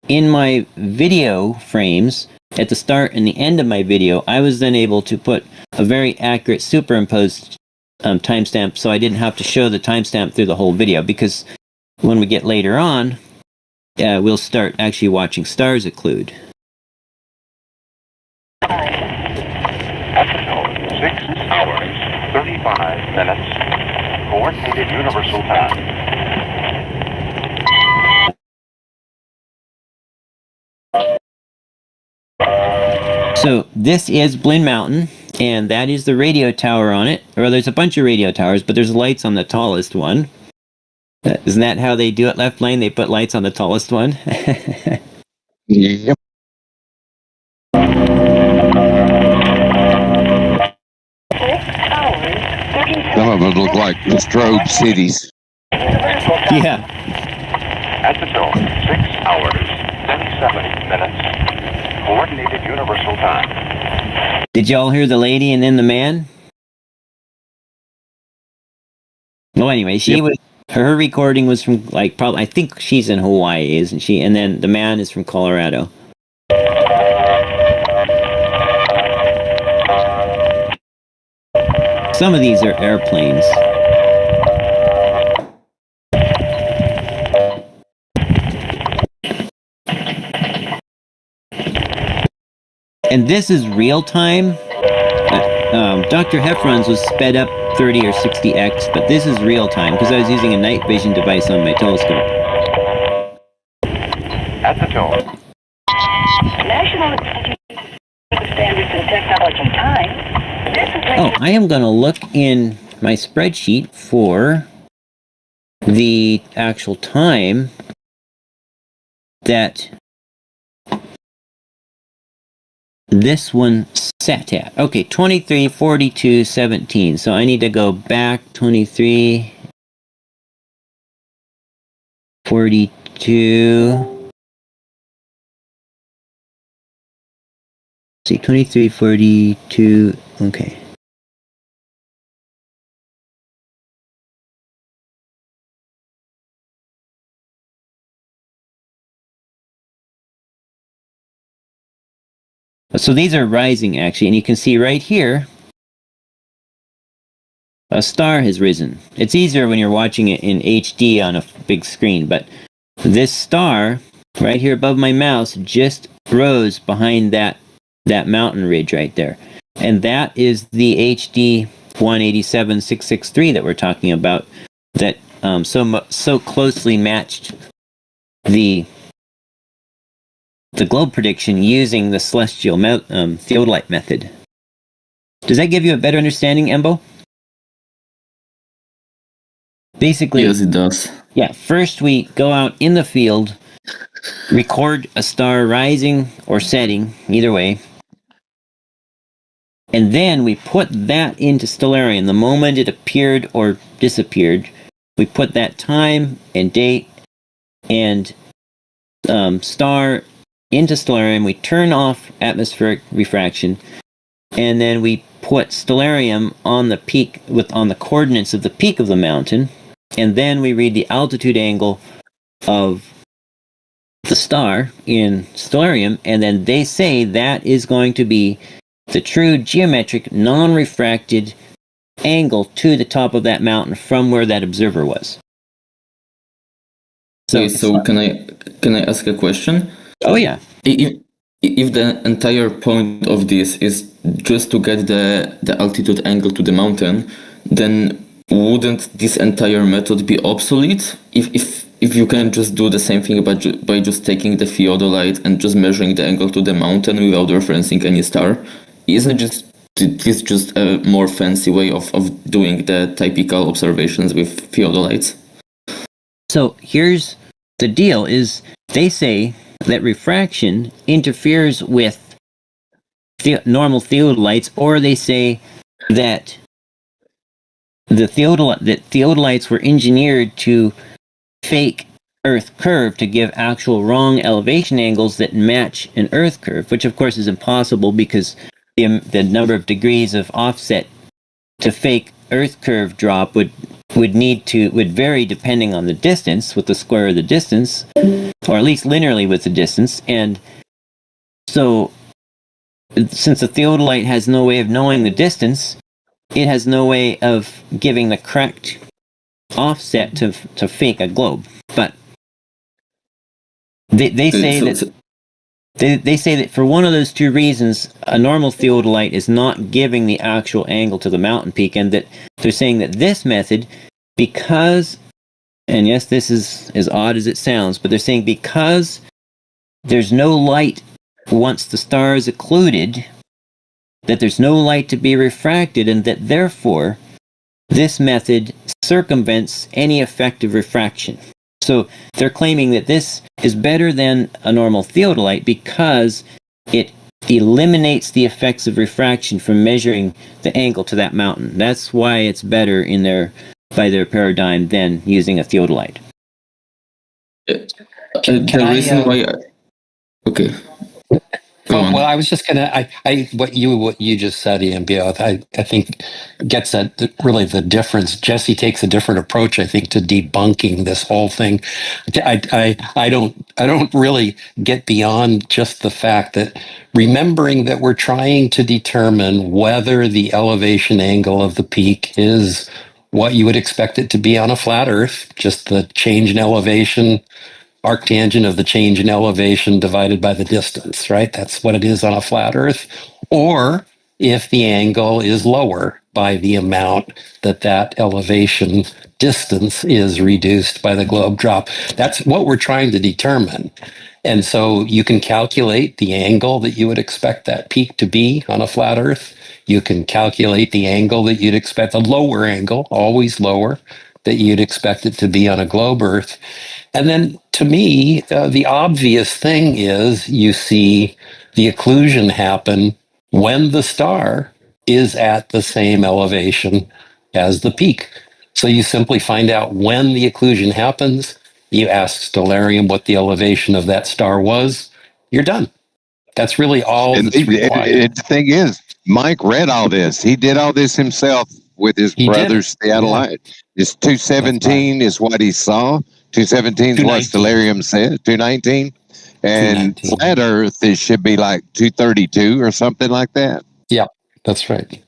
in my video frames at the start and the end of my video, I was then able to put a very accurate superimposed timestamp, so I didn't have to show the timestamp through the whole video, because when we get later on, we'll start actually watching stars occlude. 6 hours, 35 minutes, coordinated universal time. So this is Blinn Mountain, and that is the radio tower on it. Or there's a bunch of radio towers, but there's lights on the tallest one. Isn't that how they do it, Left Lane? They put lights on the tallest one? Yep. Some of them look like strobe cities. Yeah. At the zone, 6 hours, 37 minutes, coordinated universal time. Did y'all hear the lady and then the man? Well, anyway, her recording was from, like, probably, I think she's in Hawaii, isn't she? And then the man is from Colorado. Some of these are airplanes. And this is real time. Dr. Heffron's was sped up 30 or 60x, but this is real time because I was using a night vision device on my telescope. At the tone. National Standards and Technology Time. Oh, I am going to look in my spreadsheet for the actual time that this one set at. Okay, 23:42:17. So I need to go back 23:42. See, 23:42. Okay. So these are rising, actually, and you can see right here, a star has risen. It's easier when you're watching it in HD on a big screen, but this star, right here above my mouse, just rose behind that mountain ridge right there. And that is the HD 187663 that we're talking about, that so closely matched the globe prediction using the celestial theodolite method. Does that give you a better understanding, Embo? basically, Yes, it does. yeah, first we go out in the field, record a star rising or setting, either way, and then we put that into Stellarium. The moment it appeared or disappeared, we put that time and date and star into Stellarium. We turn off atmospheric refraction, and then we put Stellarium on the peak on the coordinates of the peak of the mountain, and then we read the altitude angle of the star in Stellarium, and then they say that is going to be the true geometric non-refracted angle to the top of that mountain from where that observer was. So can I ask a question? Oh yeah. If the entire point of this is just to get the altitude angle to the mountain, then wouldn't this entire method be obsolete if you can just do the same thing by just taking the theodolite and just measuring the angle to the mountain without referencing any star? Isn't this just a more fancy way of doing the typical observations with theodolites? So here's the deal: is they say that refraction interferes with normal theodolites, or they say that theodolites were engineered to fake Earth curve to give actual wrong elevation angles that match an Earth curve, which of course is impossible because the number of degrees of offset to fake Earth curve drop would vary depending on the distance, with the square of the distance, or at least linearly with the distance. And so, since the theodolite has no way of knowing the distance, it has no way of giving the correct offset to fake a globe. But they say they say that for one of those two reasons, a normal theodolite is not giving the actual angle to the mountain peak, and that they're saying that this method, because, and yes, this is as odd as it sounds, but they're saying because there's no light once the star is occluded, that there's no light to be refracted, and that therefore this method circumvents any effective refraction. So they're claiming that this is better than a normal theodolite because it eliminates the effects of refraction from measuring the angle to that mountain. That's why it's better by their paradigm than using a theodolite. Okay. Well, I was just gonna. What you just said, EMBO, I think gets at really the difference. Jesse takes a different approach, I think, to debunking this whole thing. I don't really get beyond just the fact that remembering that we're trying to determine whether the elevation angle of the peak is what you would expect it to be on a flat Earth, just the change in elevation, arctangent of the change in elevation divided by the distance, right? That's what it is on a flat Earth. Or if the angle is lower by the amount that elevation distance is reduced by the globe drop. That's what we're trying to determine. And so you can calculate the angle that you would expect that peak to be on a flat Earth. You can calculate the angle that you'd expect, the lower angle, always lower, that you'd expect it to be on a globe Earth. And then to me, the obvious thing is you see the occlusion happen when the star is at the same elevation as the peak. So you simply find out when the occlusion happens. You ask Stellarium what the elevation of that star was. You're done. That's really all that's required. The thing is, Mike read all this. He did all this himself with his brother's theodolite. It's 217 is what he saw. 217 is what Stellarium said. 219. And flat Earth, it should be like 232 or something like that. Yeah, that's right.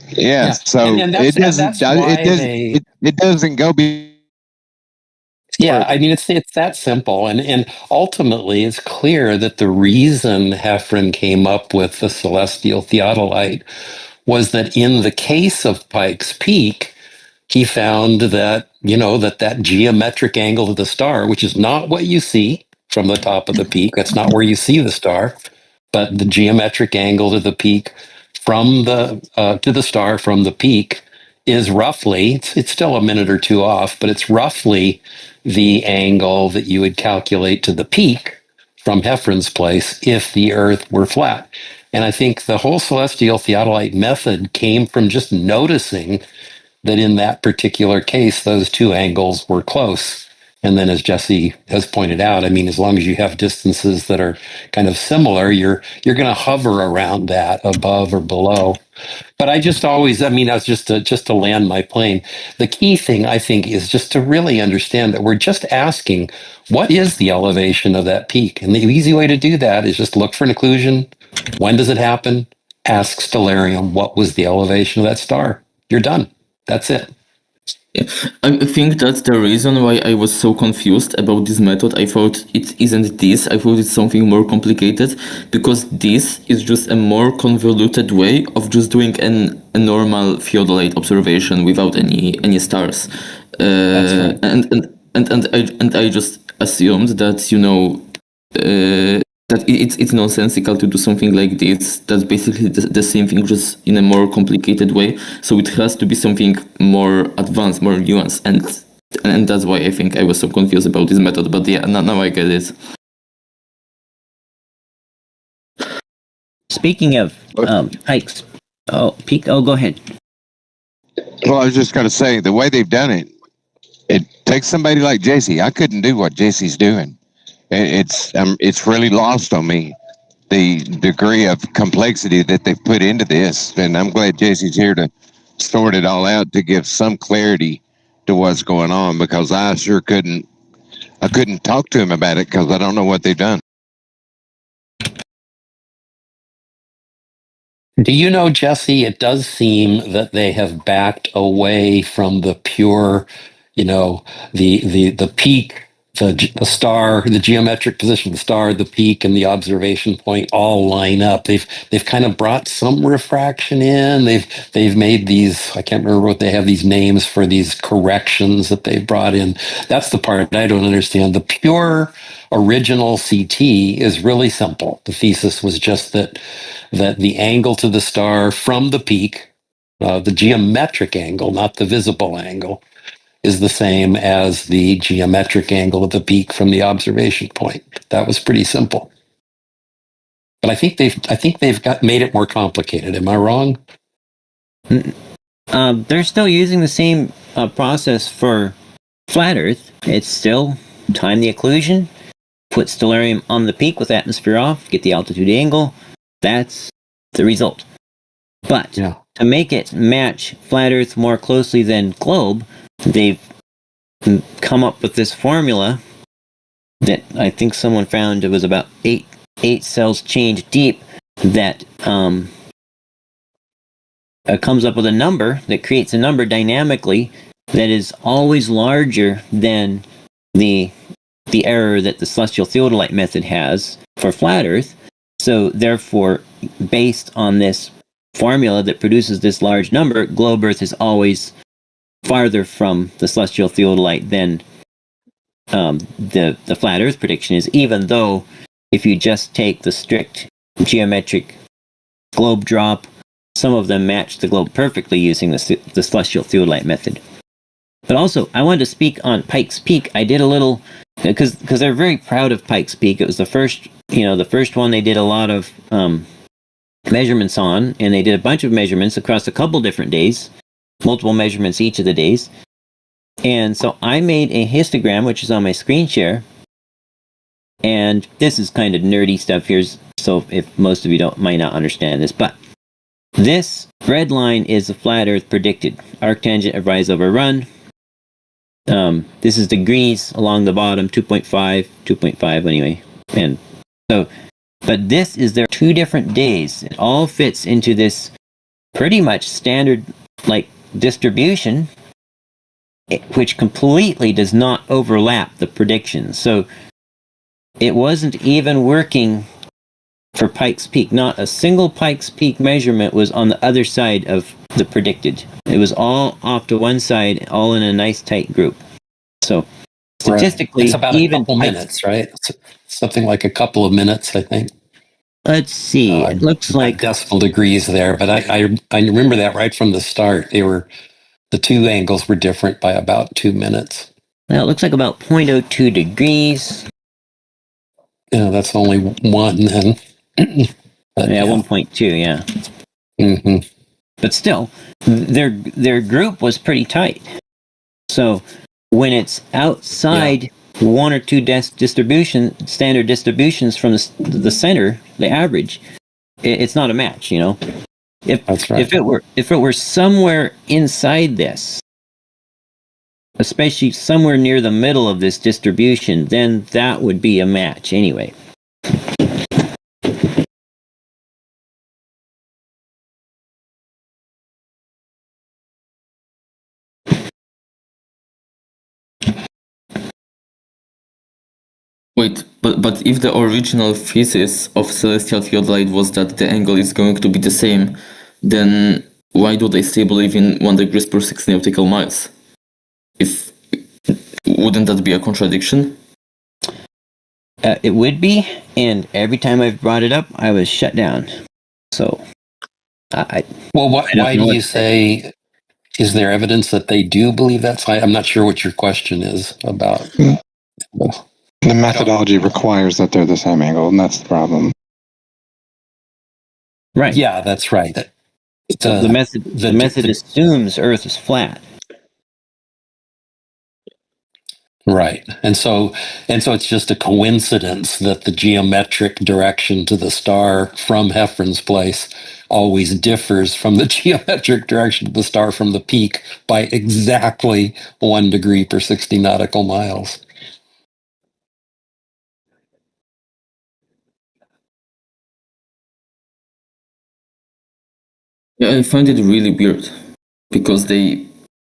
Yeah. So it doesn't go be. Yeah, I mean, it's that simple. And ultimately, it's clear that the reason Heffron came up with the celestial theodolite was that in the case of Pikes Peak, he found that, that geometric angle of the star, which is not what you see from the top of the peak, that's not where you see the star, but the geometric angle to the peak from to the star from the peak is roughly, it's still a minute or two off, but it's roughly the angle that you would calculate to the peak from Heffron's place if the Earth were flat. And I think the whole celestial theodolite method came from just noticing that in that particular case, those two angles were close. And then, as Jesse has pointed out, I mean, as long as you have distances that are kind of similar, you're going to hover around that above or below. But I just always, I mean, that's just to land my plane. The key thing, I think, is just to really understand that we're just asking, what is the elevation of that peak? And the easy way to do that is just look for an occlusion. When does it happen? Ask Stellarium, what was the elevation of that star? You're done. That's it. Yeah. I think that's the reason why I was so confused about this method. I thought it isn't this. I thought it's something more complicated, because this is just a more convoluted way of just doing a normal theodolite observation without any stars. That's right. And I just assumed that, you know, that it's nonsensical to do something like this. That's basically the same thing, just in a more complicated way. So it has to be something more advanced, more nuanced, and that's why I think I was so confused about this method. But yeah, now I get it. Speaking of Pikes, Peak. Oh, go ahead. Well, I was just going to say, the way they've done it, it takes somebody like Jesse. I couldn't do what Jesse's doing. It's really lost on me, the degree of complexity that they've put into this. And I'm glad Jesse's here to sort it all out, to give some clarity to what's going on, because I sure couldn't talk to him about it, because I don't know what they've done. Do you know, Jesse, it does seem that they have backed away from the pure, you know, the peak, the star, the geometric position of the star, the peak, and the observation point all line up. They've kind of brought some refraction in. They've made these, I can't remember what they have, these names for these corrections that they've brought in. That's the part I don't understand. The pure original CT is really simple. The thesis was just that the angle to the star from the peak, the geometric angle, not the visible angle, is the same as the geometric angle of the peak from the observation point. That was pretty simple. But I think they've made it more complicated. Am I wrong? They're still using the same process for flat Earth. It's still time the occlusion, put Stellarium on the peak with atmosphere off, get the altitude angle. That's the result. But to make it match flat Earth more closely than globe, they've come up with this formula that I think someone found. It was about eight cells change deep that comes up with a number that creates a number dynamically that is always larger than the error that the celestial theodolite method has for flat Earth. So therefore, based on this formula that produces this large number, globe Earth is always farther from the celestial theodolite than the flat Earth prediction is, even though if you just take the strict geometric globe drop, some of them match the globe perfectly using the celestial theodolite method. But also, I wanted to speak on Pikes Peak. I did a little, because they're very proud of Pikes Peak. It was the first one they did a lot of measurements on, and they did a bunch of measurements across a couple different days, multiple measurements each of the days. And so I made a histogram, which is on my screen share. And this is kind of nerdy stuff here, so if most of you might not understand this, but this red line is the flat Earth predicted. Arctangent of rise over run. This is degrees along the bottom, 2.5 anyway. And so, but this is their 2 different days. It all fits into this pretty much standard like distribution, which completely does not overlap the predictions. So it wasn't even working for Pikes Peak. Not a single Pikes Peak measurement was on the other side of the predicted. It was all off to one side, all in a nice tight group. So statistically, it's about even a couple minutes, right? It's something like a couple of minutes, I think. Let's see. It looks like decimal degrees there, but I remember that right from the start. They were the two angles were different by about 2 minutes. Now it looks like about 0.02 degrees. Yeah, that's only one then. But, Yeah, 1.2, yeah. Mm-hmm. But still, their group was pretty tight. So when it's outside one or two standard distributions from the center, the average, it's not a match, you know. That's right. If it were somewhere inside this, especially somewhere near the middle of this distribution, then that would be a match anyway. Wait, but if the original thesis of celestial theodolite was that the angle is going to be the same, then why do they still believe in 1 degrees per 6 nautical miles? If wouldn't that be a contradiction? It would be, and every time I've brought it up, I was shut down. So, why do you say? Is there evidence that they do believe that's? I'm not sure what your question is about. The methodology requires that they're the same angle, and that's the problem. Right. Yeah, that's right. The method assumes Earth is flat. Right. And so it's just a coincidence that the geometric direction to the star from Heffron's place always differs from the geometric direction to the star from the peak by exactly 1 degree per 60 nautical miles. Yeah, I find it really weird because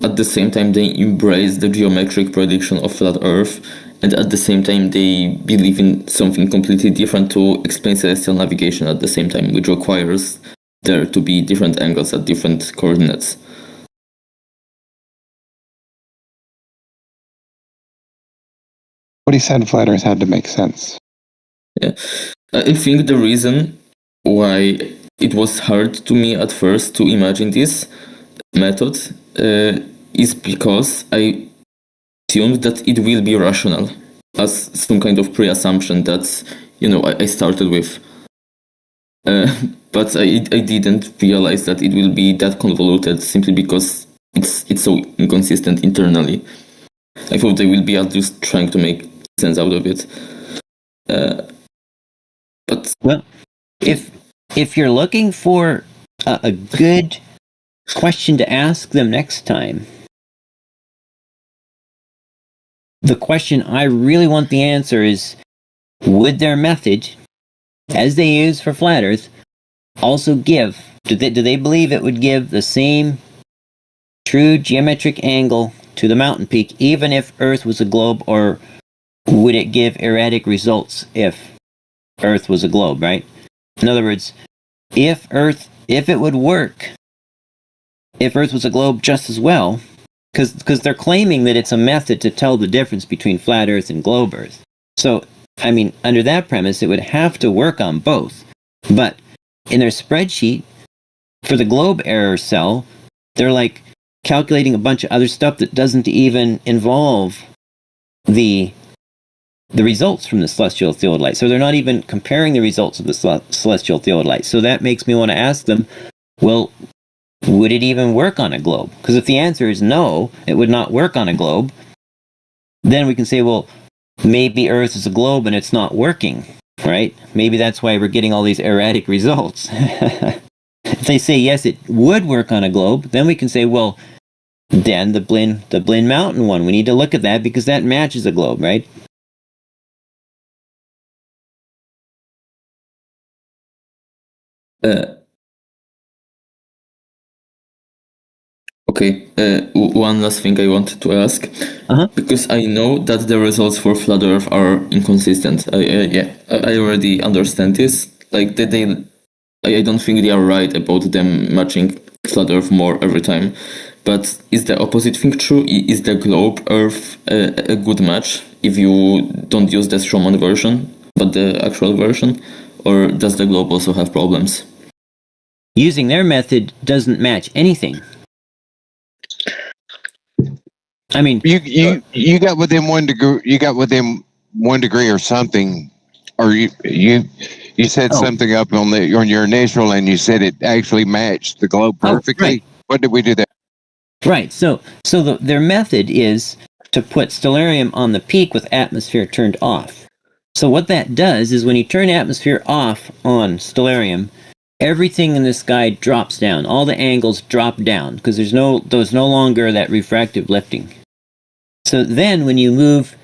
at the same time they embrace the geometric prediction of flat Earth, and at the same time they believe in something completely different to explain celestial navigation at the same time, which requires there to be different angles at different coordinates. What he said, flat Earth had to make sense. Yeah, I think the reason why it was hard to me at first to imagine this method is because I assumed that it will be rational, as some kind of pre-assumption that I started with. But I didn't realize that it will be that convoluted simply because it's so inconsistent internally. I thought they will be at least trying to make sense out of it. But well, if you're looking for a good question to ask them next time, the question I really want the answer is, would their method, as they use for flat Earth, also do they believe it would give the same true geometric angle to the mountain peak, even if Earth was a globe, or would it give erratic results if Earth was a globe, right? In other words, if Earth was a globe just as well, because they're claiming that it's a method to tell the difference between flat Earth and globe Earth. So, I mean, under that premise, it would have to work on both. But in their spreadsheet, for the globe error cell, they're like calculating a bunch of other stuff that doesn't even involve the results from the celestial theodolite. So they're not even comparing the results of the celestial theodolite. So that makes me want to ask them, well, would it even work on a globe? Because if the answer is no, it would not work on a globe, then we can say, well, maybe Earth is a globe and it's not working, right? Maybe that's why we're getting all these erratic results. If they say yes, it would work on a globe, then we can say, well, then the Blin Mountain one, we need to look at that because that matches a globe, right? Okay, one last thing I wanted to ask, because I know that the results for flat Earth are inconsistent. I already understand this. Like I don't think they are right about them matching flat Earth more every time. But is the opposite thing true? Is the globe Earth a good match if you don't use the Stroman version, but the actual version? Or does the globe also have problems? Using their method doesn't match anything. I mean, you got within 1 degree. You got within 1 degree or something, or you set something up on your initial, and you said it actually matched the globe perfectly. Right. What did we do there? Right. So their method is to put Stellarium on the peak with atmosphere turned off. So what that does is when you turn atmosphere off on Stellarium, everything in the sky drops down. All the angles drop down because there's no longer that refractive lifting. So then when you move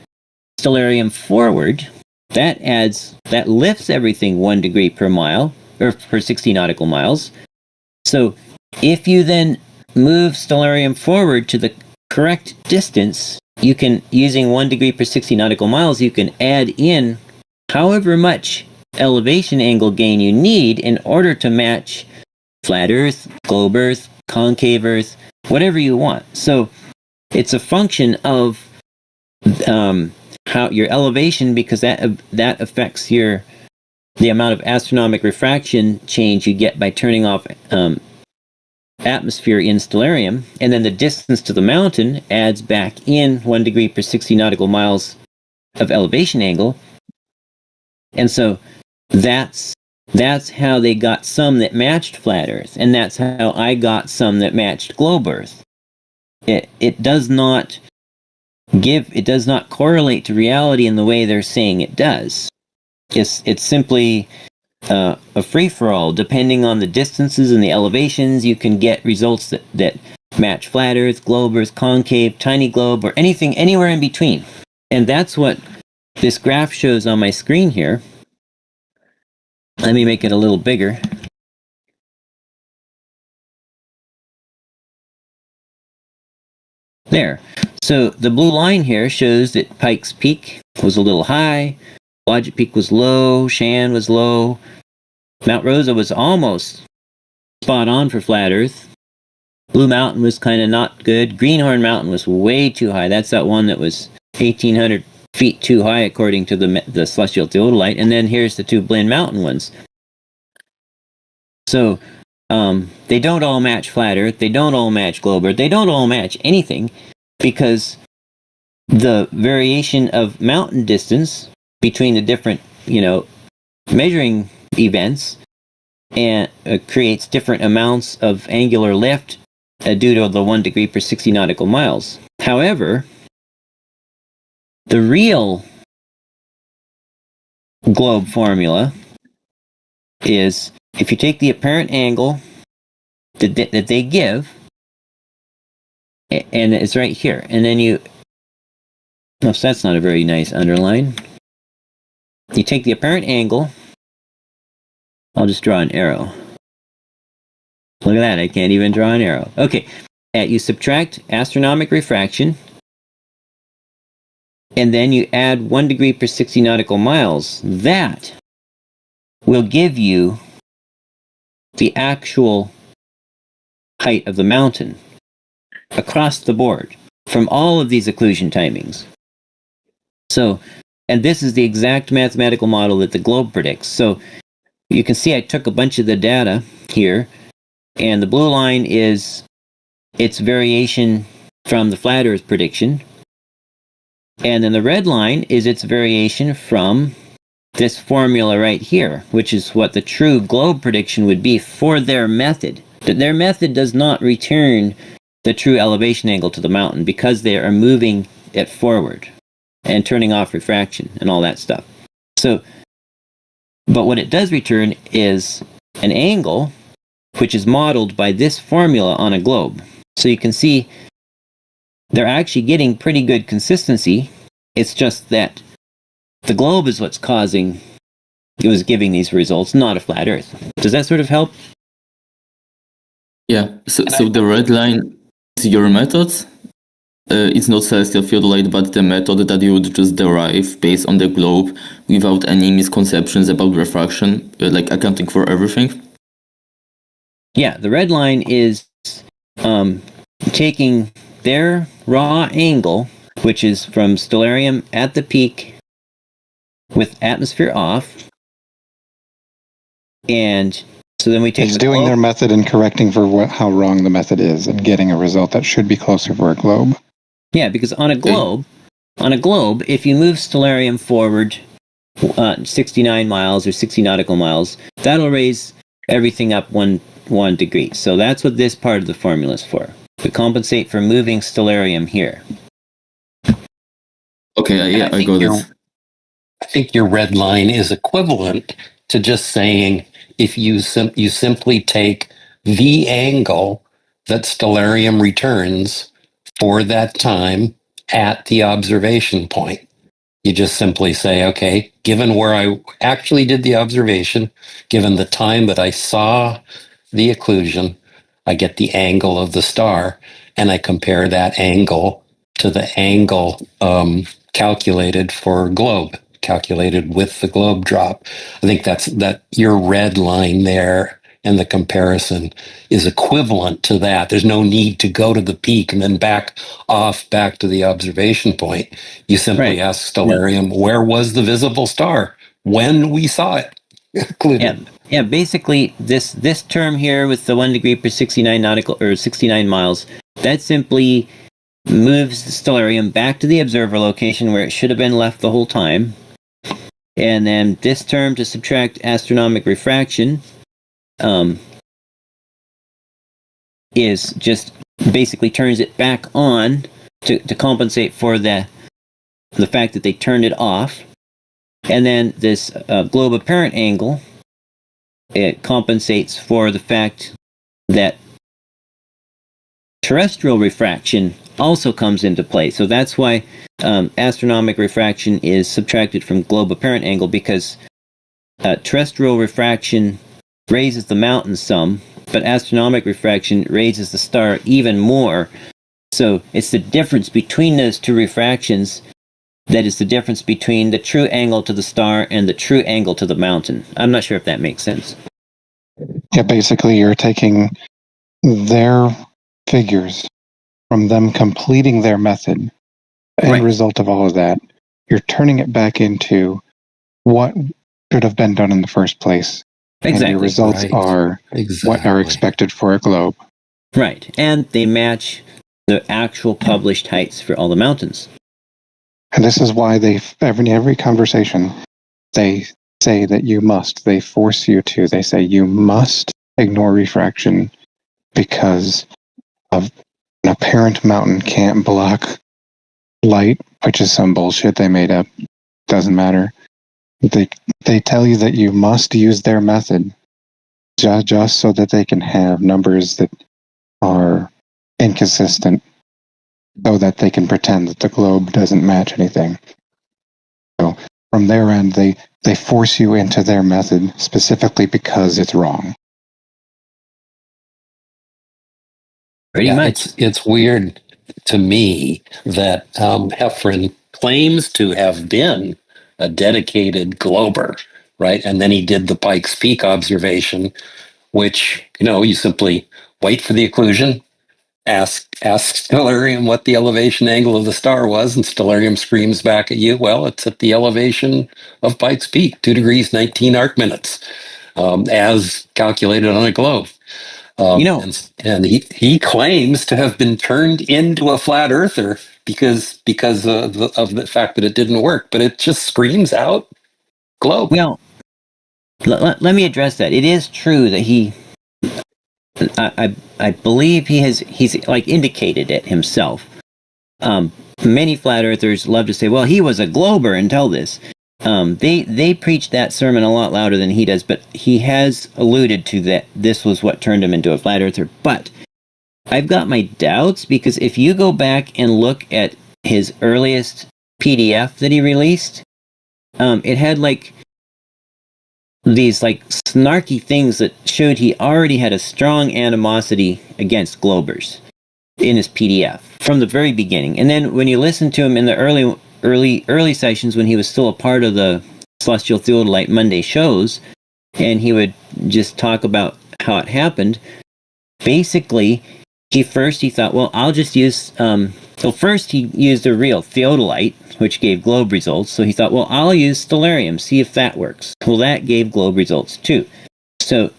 Stellarium forward, that lifts everything 1 degree per mile, or per 60 nautical miles. So if you then move Stellarium forward to the correct distance, you can, using 1 degree per 60 nautical miles, you can add in however much elevation angle gain you need in order to match flat Earth, globe Earth, concave Earth, whatever you want. So it's a function of how your elevation, because that affects the amount of astronomic refraction change you get by turning off atmosphere in Stellarium, and then the distance to the mountain adds back in 1 degree per 60 nautical miles of elevation angle. And so that's how they got some that matched flat Earth, and that's how I got some that matched globe Earth. It does not correlate to reality in the way they're saying it does. It's simply a free-for-all. Depending on the distances and the elevations, you can get results that match flat Earth, globe Earth, concave, tiny globe, or anything anywhere in between. And that's what this graph shows on my screen here. Let me make it a little bigger. There. So the blue line here shows that Pikes Peak was a little high, Blodgett Peak was low, Shan was low, Mount Rosa was almost spot on for flat Earth. Blue Mountain was kind of not good. Greenhorn Mountain was way too high. That's that one that was 1,800 feet too high according to the celestial theodolite. And then here's the two Blinn Mountain ones. So they don't all match flat Earth. They don't all match globe Earth. They don't all match anything because the variation of mountain distance between the different, measuring events and creates different amounts of angular lift due to the 1 degree per 60 nautical miles. However, the real globe formula is if you take the apparent angle that they give, and it's right here, and then so that's not a very nice underline. You take the apparent angle. I'll just draw an arrow. Look at that, I can't even draw an arrow. Okay, you subtract astronomic refraction, and then you add 1 degree per 60 nautical miles. That will give you the actual height of the mountain across the board from all of these occlusion timings. So, and this is the exact mathematical model that the globe predicts. So you can see I took a bunch of the data here, and the blue line is its variation from the flat Earth prediction, and then the red line is its variation from this formula right here, which is what the true globe prediction would be for their method. Their method does not return the true elevation angle to the mountain because they are moving it forward and turning off refraction and all that stuff. So, but what it does return is an angle which is modeled by this formula on a globe. So you can see they're actually getting pretty good consistency. It's just that the globe is what's giving these results, not a flat Earth. Does that sort of help? Yeah, so the red line is your method. It's not celestial theodolite, but the method that you would just derive based on the globe without any misconceptions about refraction, like accounting for everything. Yeah, the red line is taking their raw angle, which is from Stellarium at the peak with atmosphere off, and so then we take it's doing their method and correcting for how wrong the method is and getting a result that should be closer for a globe. Yeah, because on a globe, if you move Stellarium forward 69 miles or 60 nautical miles, that'll raise everything up one degree. So that's what this part of the formula is for. To compensate for moving Stellarium here. Okay, yeah, I got it. I think your red line is equivalent to just saying if you simply take the angle that Stellarium returns for that time at the observation point. You just simply say, okay, given where I actually did the observation, given the time that I saw the occlusion, I get the angle of the star, and I compare that angle to the angle calculated for globe, calculated with the globe drop. I think that your red line there and the comparison is equivalent to that. There's no need to go to the peak and then back to the observation point. You simply ask Stellarium, where was the visible star when we saw it occluded? Yeah, basically this term here with the 1 degree per 69 nautical or 69 miles, that simply moves the Stellarium back to the observer location where it should have been left the whole time. And then this term to subtract astronomic refraction is just basically turns it back on to compensate for the fact that they turned it off. And then this globe apparent angle, it compensates for the fact that terrestrial refraction also comes into play. So that's why astronomic refraction is subtracted from globe apparent angle, because terrestrial refraction raises the mountain some, but astronomic refraction raises the star even more. So it's the difference between those two refractions that is the difference between the true angle to the star and the true angle to the mountain. I'm not sure if that makes sense. Yeah, basically you're taking their figures from them completing their method. End result of all of that, you're turning it back into what should have been done in the first place. Exactly. And your results are what are expected for a globe. Right. And they match the actual published heights for all the mountains. And this is why every conversation, they say that they force you to, they say you must ignore refraction because of an apparent mountain can't block light, which is some bullshit they made up. Doesn't matter. They tell you that you must use their method just so that they can have numbers that are inconsistent, so that they can pretend that the globe doesn't match anything. So from their end, they force you into their method specifically because it's wrong. Pretty much. It's weird to me that Heffron claims to have been a dedicated glober, right? And then he did the Pikes Peak observation, which, you simply wait for the occlusion, ask Stellarium what the elevation angle of the star was, and Stellarium screams back at you, well, it's at the elevation of Pikes Peak, 2 degrees, 19 arc minutes, as calculated on a globe. And he claims to have been turned into a flat earther because of the fact that it didn't work, but it just screams out globe. Well, let me address that. It is true that I believe he's like indicated it himself. Many flat earthers love to say, well, he was a glober until this. They preach that sermon a lot louder than he does, but he has alluded to that this was what turned him into a flat earther. But I've got my doubts, because if you go back and look at his earliest PDF that he released, it had like these like snarky things that showed he already had a strong animosity against globers in his PDF from the very beginning. And then when you listen to him in the early sessions when he was still a part of the Celestial Theodolite Monday shows, and he would just talk about how it happened, basically he thought, well, I'll just use first he used a real theodolite, which gave globe results. So he thought, well, I'll use Stellarium, see if that works. Well, that gave globe results too. So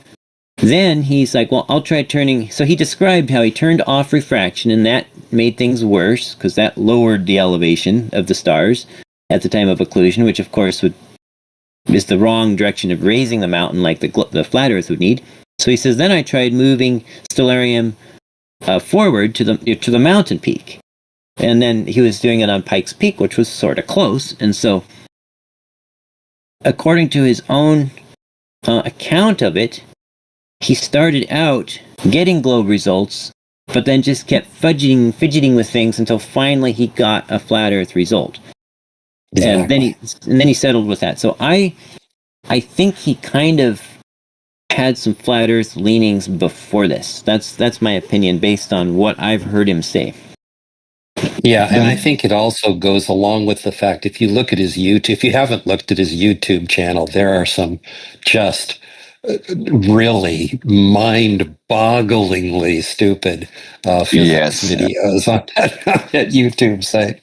then he's like, well, I'll try turning. So he described how he turned off refraction, and that made things worse because that lowered the elevation of the stars at the time of occlusion, which of course is the wrong direction of raising the mountain like the flat Earth would need. So he says, then I tried moving Stellarium forward to the mountain peak. And then he was doing it on Pikes Peak, which was sort of close. And so, according to his own account of it, he started out getting globe results, but then just kept fidgeting with things until finally he got a flat Earth result. Exactly. And then he settled with that. So I think he kind of had some flat Earth leanings before this. That's my opinion based on what I've heard him say. Yeah, and I think it also goes along with the fact if you look at his YouTube, if you haven't looked at his YouTube channel, there are some just really mind-bogglingly stupid physics videos on that YouTube site.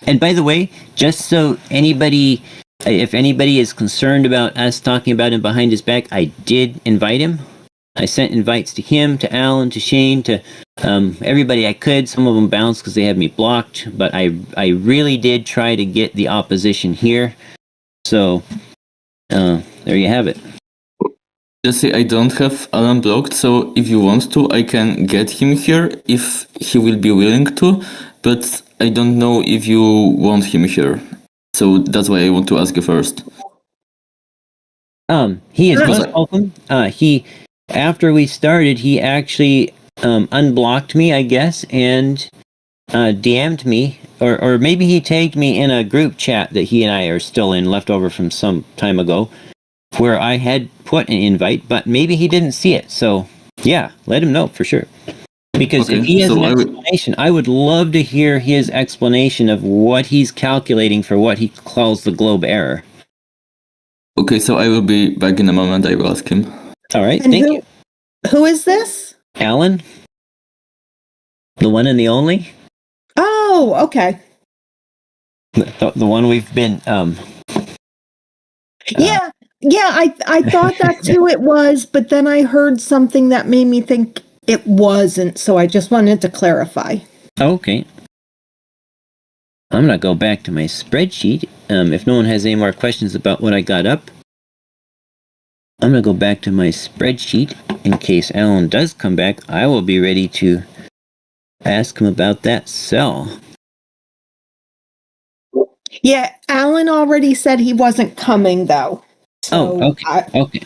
And by the way, just so if anybody is concerned about us talking about him behind his back, I did invite him. I sent invites to him, to Alan, to Shane, to everybody I could. Some of them bounced because they had me blocked, but I really did try to get the opposition here. So there you have it. Jesse, I don't have Alan blocked, so if you want to, I can get him here if he will be willing to, but I don't know if you want him here. So that's why I want to ask you first. He is most welcome. After we started, he actually unblocked me, I guess, and DM'd me, or maybe he tagged me in a group chat that he and I are still in, left over from some time ago, where I had put an invite, but maybe he didn't see it. So, yeah, let him know for sure. Because if he has an explanation, I would love to hear his explanation of what he's calculating for what he calls the globe error. Okay, so I will be back in a moment. I will ask him. All right, thank you. Who is this? Alan? The one and the only? Oh, okay. The one we've been... Yeah, I thought that's who it was, but then I heard something that made me think it wasn't, so I just wanted to clarify. Okay. I'm going to go back to my spreadsheet. If no one has any more questions about what I got up, I'm going to go back to my spreadsheet. In case Alan does come back, I will be ready to ask him about that cell. Yeah, Alan already said he wasn't coming, though. So okay. Okay.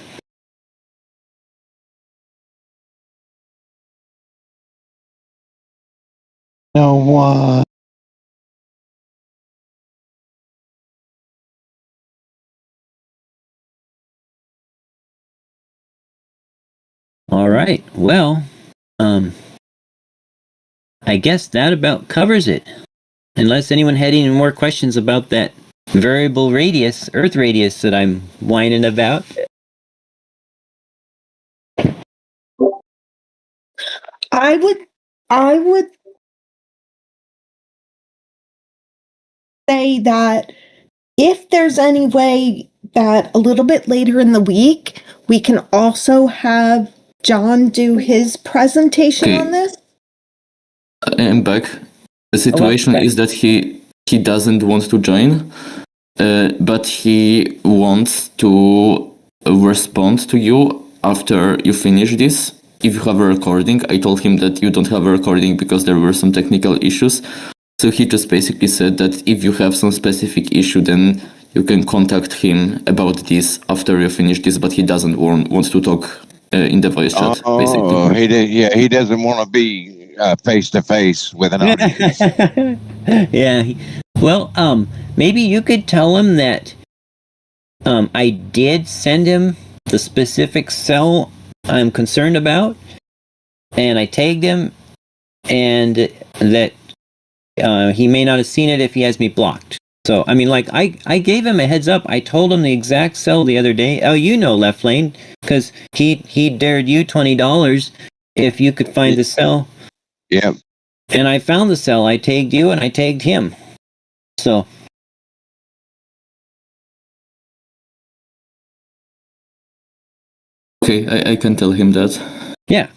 No one. All right. Well, I guess that about covers it. Unless anyone had any more questions about that variable radius, Earth radius that I'm whining about. I would say that if there's any way that a little bit later in the week, we can also have John do his presentation on this. I am back. The situation is that he doesn't want to join, but he wants to respond to you after you finish this. If you have a recording, I told him that you don't have a recording because there were some technical issues. So he just basically said that if you have some specific issue, then you can contact him about this after you finish this, but he doesn't want to talk in the voice chat, basically. He doesn't want to be face to face with an audience. Yeah. Well, maybe you could tell him that I did send him the specific cell I'm concerned about, and I tagged him, and that he may not have seen it if he has me blocked. So, I mean, like, I gave him a heads up. I told him the exact cell the other day. Oh, you know, Left Lane, because he dared you $20 if you could find the cell. Yeah. And I found the cell. I tagged you and I tagged him. So. Okay, I can tell him that. Yeah.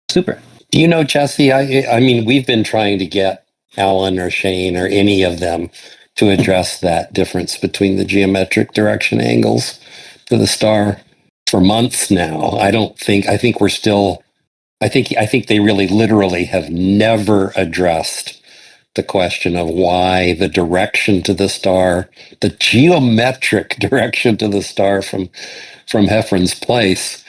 Super. Do you know, Jesse? I mean, we've been trying to get Alan or Shane or any of them to address that difference between the geometric direction angles to the star for months now. I think we're still, I think they really literally have never addressed the question of why the direction to the star, the geometric direction to the star from Heffron's place,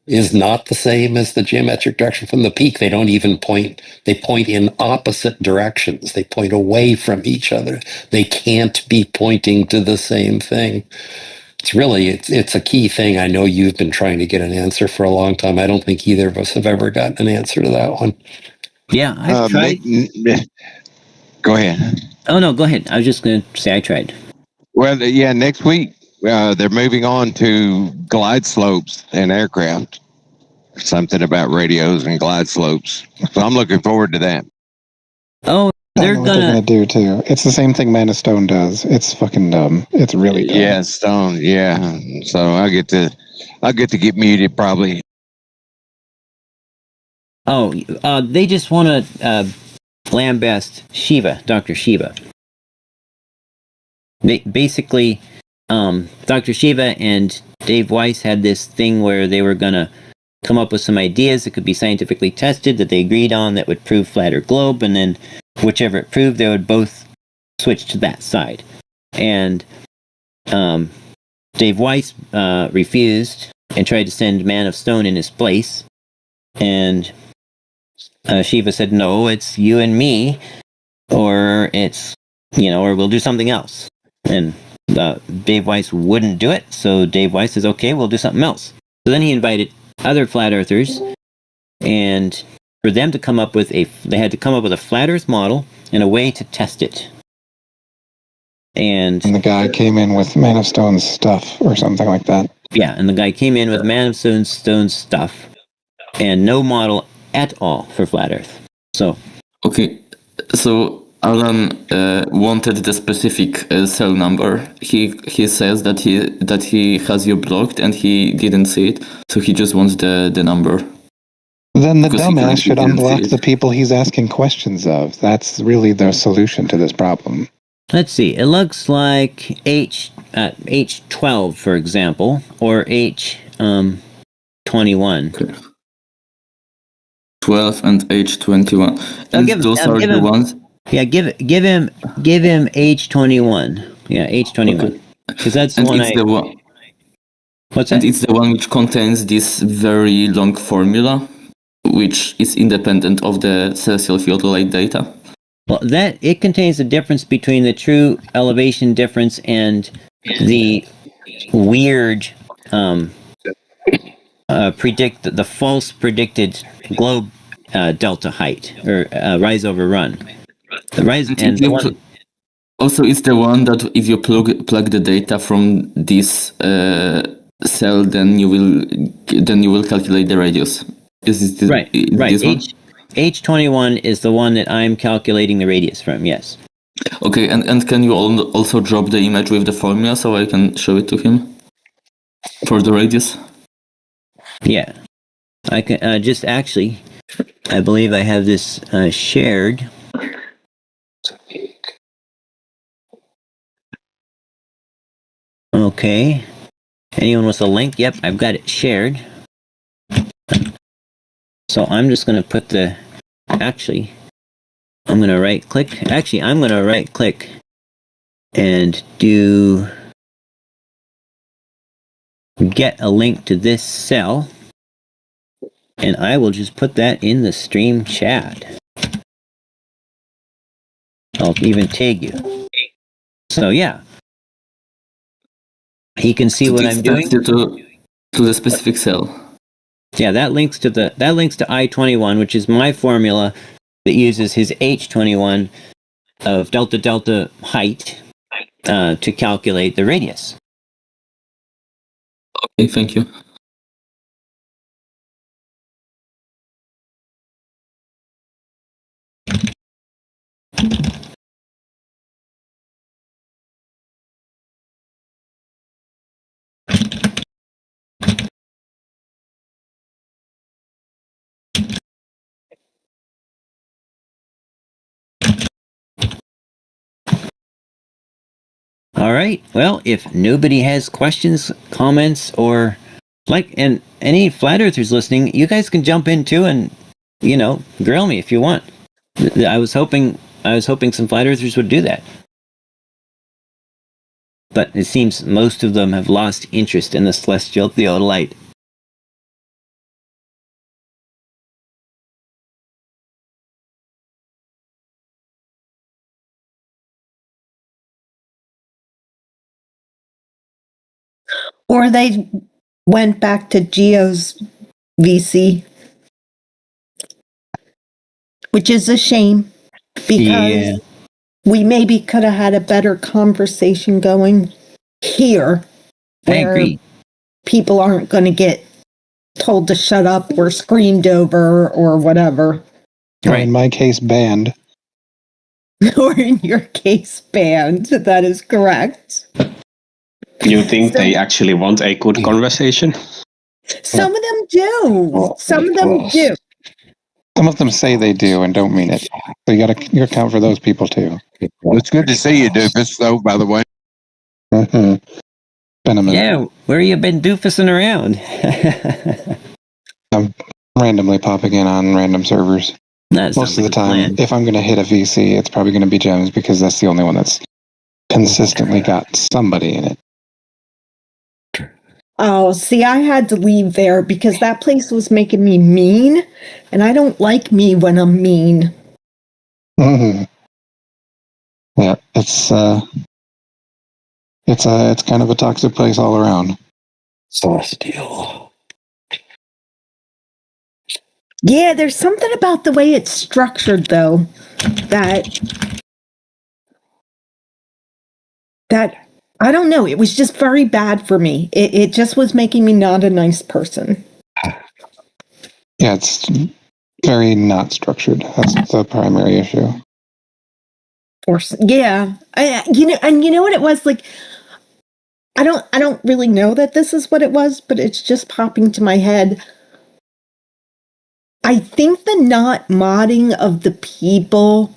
is not the same as the geometric direction from the peak. They don't even point, they point in opposite directions. They point away from each other. They can't be pointing to the same thing. It's a key thing. I know you've been trying to get an answer for a long time. I don't think either of us have ever gotten an answer to that one. Yeah, I've tried. Go ahead. Oh, no, go ahead. I was just going to say I tried. Well, yeah, next week they're moving on to glide slopes in aircraft. Something about radios and glide slopes. So I'm looking forward to that. Oh, I know what they're gonna do too. It's the same thing Man of Stone does. It's fucking dumb. It's really dumb. Yeah, Stone. Yeah. So I'll get to get muted probably. Oh, they just want to lambast Shiva, Dr. Shiva. Basically, Dr. Shiva and Dave Weiss had this thing where they were going to come up with some ideas that could be scientifically tested that they agreed on that would prove flatter globe, and then whichever it proved, they would both switch to that side. And Dave Weiss refused and tried to send Man of Stone in his place. And Shiva said, no, it's you and me, or it's, or we'll do something else. And Dave Weiss wouldn't do it, so Dave Weiss says, okay, we'll do something else. So then he invited other flat earthers, and for them to come up with they had to come up with a flat earth model and a way to test it. And the guy came in with Man of Stone's stuff or something like that. Yeah, and the guy came in with Man of Stone's stuff and no model at all for flat earth. So okay, so Alan wanted the specific cell number. He says that he has you blocked and he didn't see it, so he just wants the number. Then the dumbass should unblock the people he's asking questions of. That's really the solution to this problem. Let's see. It looks like H12, for example, or H21. Okay. 12 and H21, and those are the ones. Yeah, give him H21. Yeah, H21, because that's the one. The one. What's that? And it's the one which contains this very long formula, which is independent of the Cel theodolite data. Well, it contains the difference between the true elevation difference and the weird the false predicted globe delta height or rise over run. The rise and the one. Also, it's the one that if you plug the data from this cell, then you will calculate the radius. Is this right? This one? H21 is the one that I'm calculating the radius from, yes. Okay, and can you also drop the image with the formula so I can show it to him for the radius? Yeah, I can just actually, I believe I have this shared. Okay, anyone with a link? Yep, I've got it shared. So I'm just going to put I'm going to right click. Actually, I'm going to right click and do get a link to this cell. And I will just put that in the stream chat. I'll even tag you. So yeah. He can see what I'm doing. To the specific cell. Yeah, that links to I-21, which is my formula that uses his H21 of delta height to calculate the radius. Okay, thank you. All right. Well, if nobody has questions, comments, or and any flat earthers listening, you guys can jump in too and, grill me if you want. I was hoping some flat earthers would do that. But it seems most of them have lost interest in the celestial theodolite. Or they went back to Geo's VC, which is a shame because we maybe could have had a better conversation going here. I agree. People aren't going to get told to shut up or screamed over or whatever. Or in my case, banned. Or in your case, banned. That is correct. You think they actually want a good conversation? Some of them do. Some of them do. Some of them say they do and don't mean it. So you got to account for those people too. It's good to see you, Doofus, though, by the way. Mm-hmm. Been a minute. Yeah, where you been doofusing around? I'm randomly popping in on random servers. Most of the time, if I'm going to hit a VC, it's probably going to be Gems because that's the only one that's consistently got somebody in it. Oh, see, I had to leave there because that place was making me mean, and I don't like me when I'm mean. Mm-hmm. Yeah, it's kind of a toxic place all around. Celestial. Yeah, there's something about the way it's structured, though, that I don't know. It was just very bad for me. It just was making me not a nice person. Yeah, it's very not structured. That's the primary issue. Yeah, you know what it was like. I don't really know that this is what it was, but it's just popping to my head. I think the not modding of the people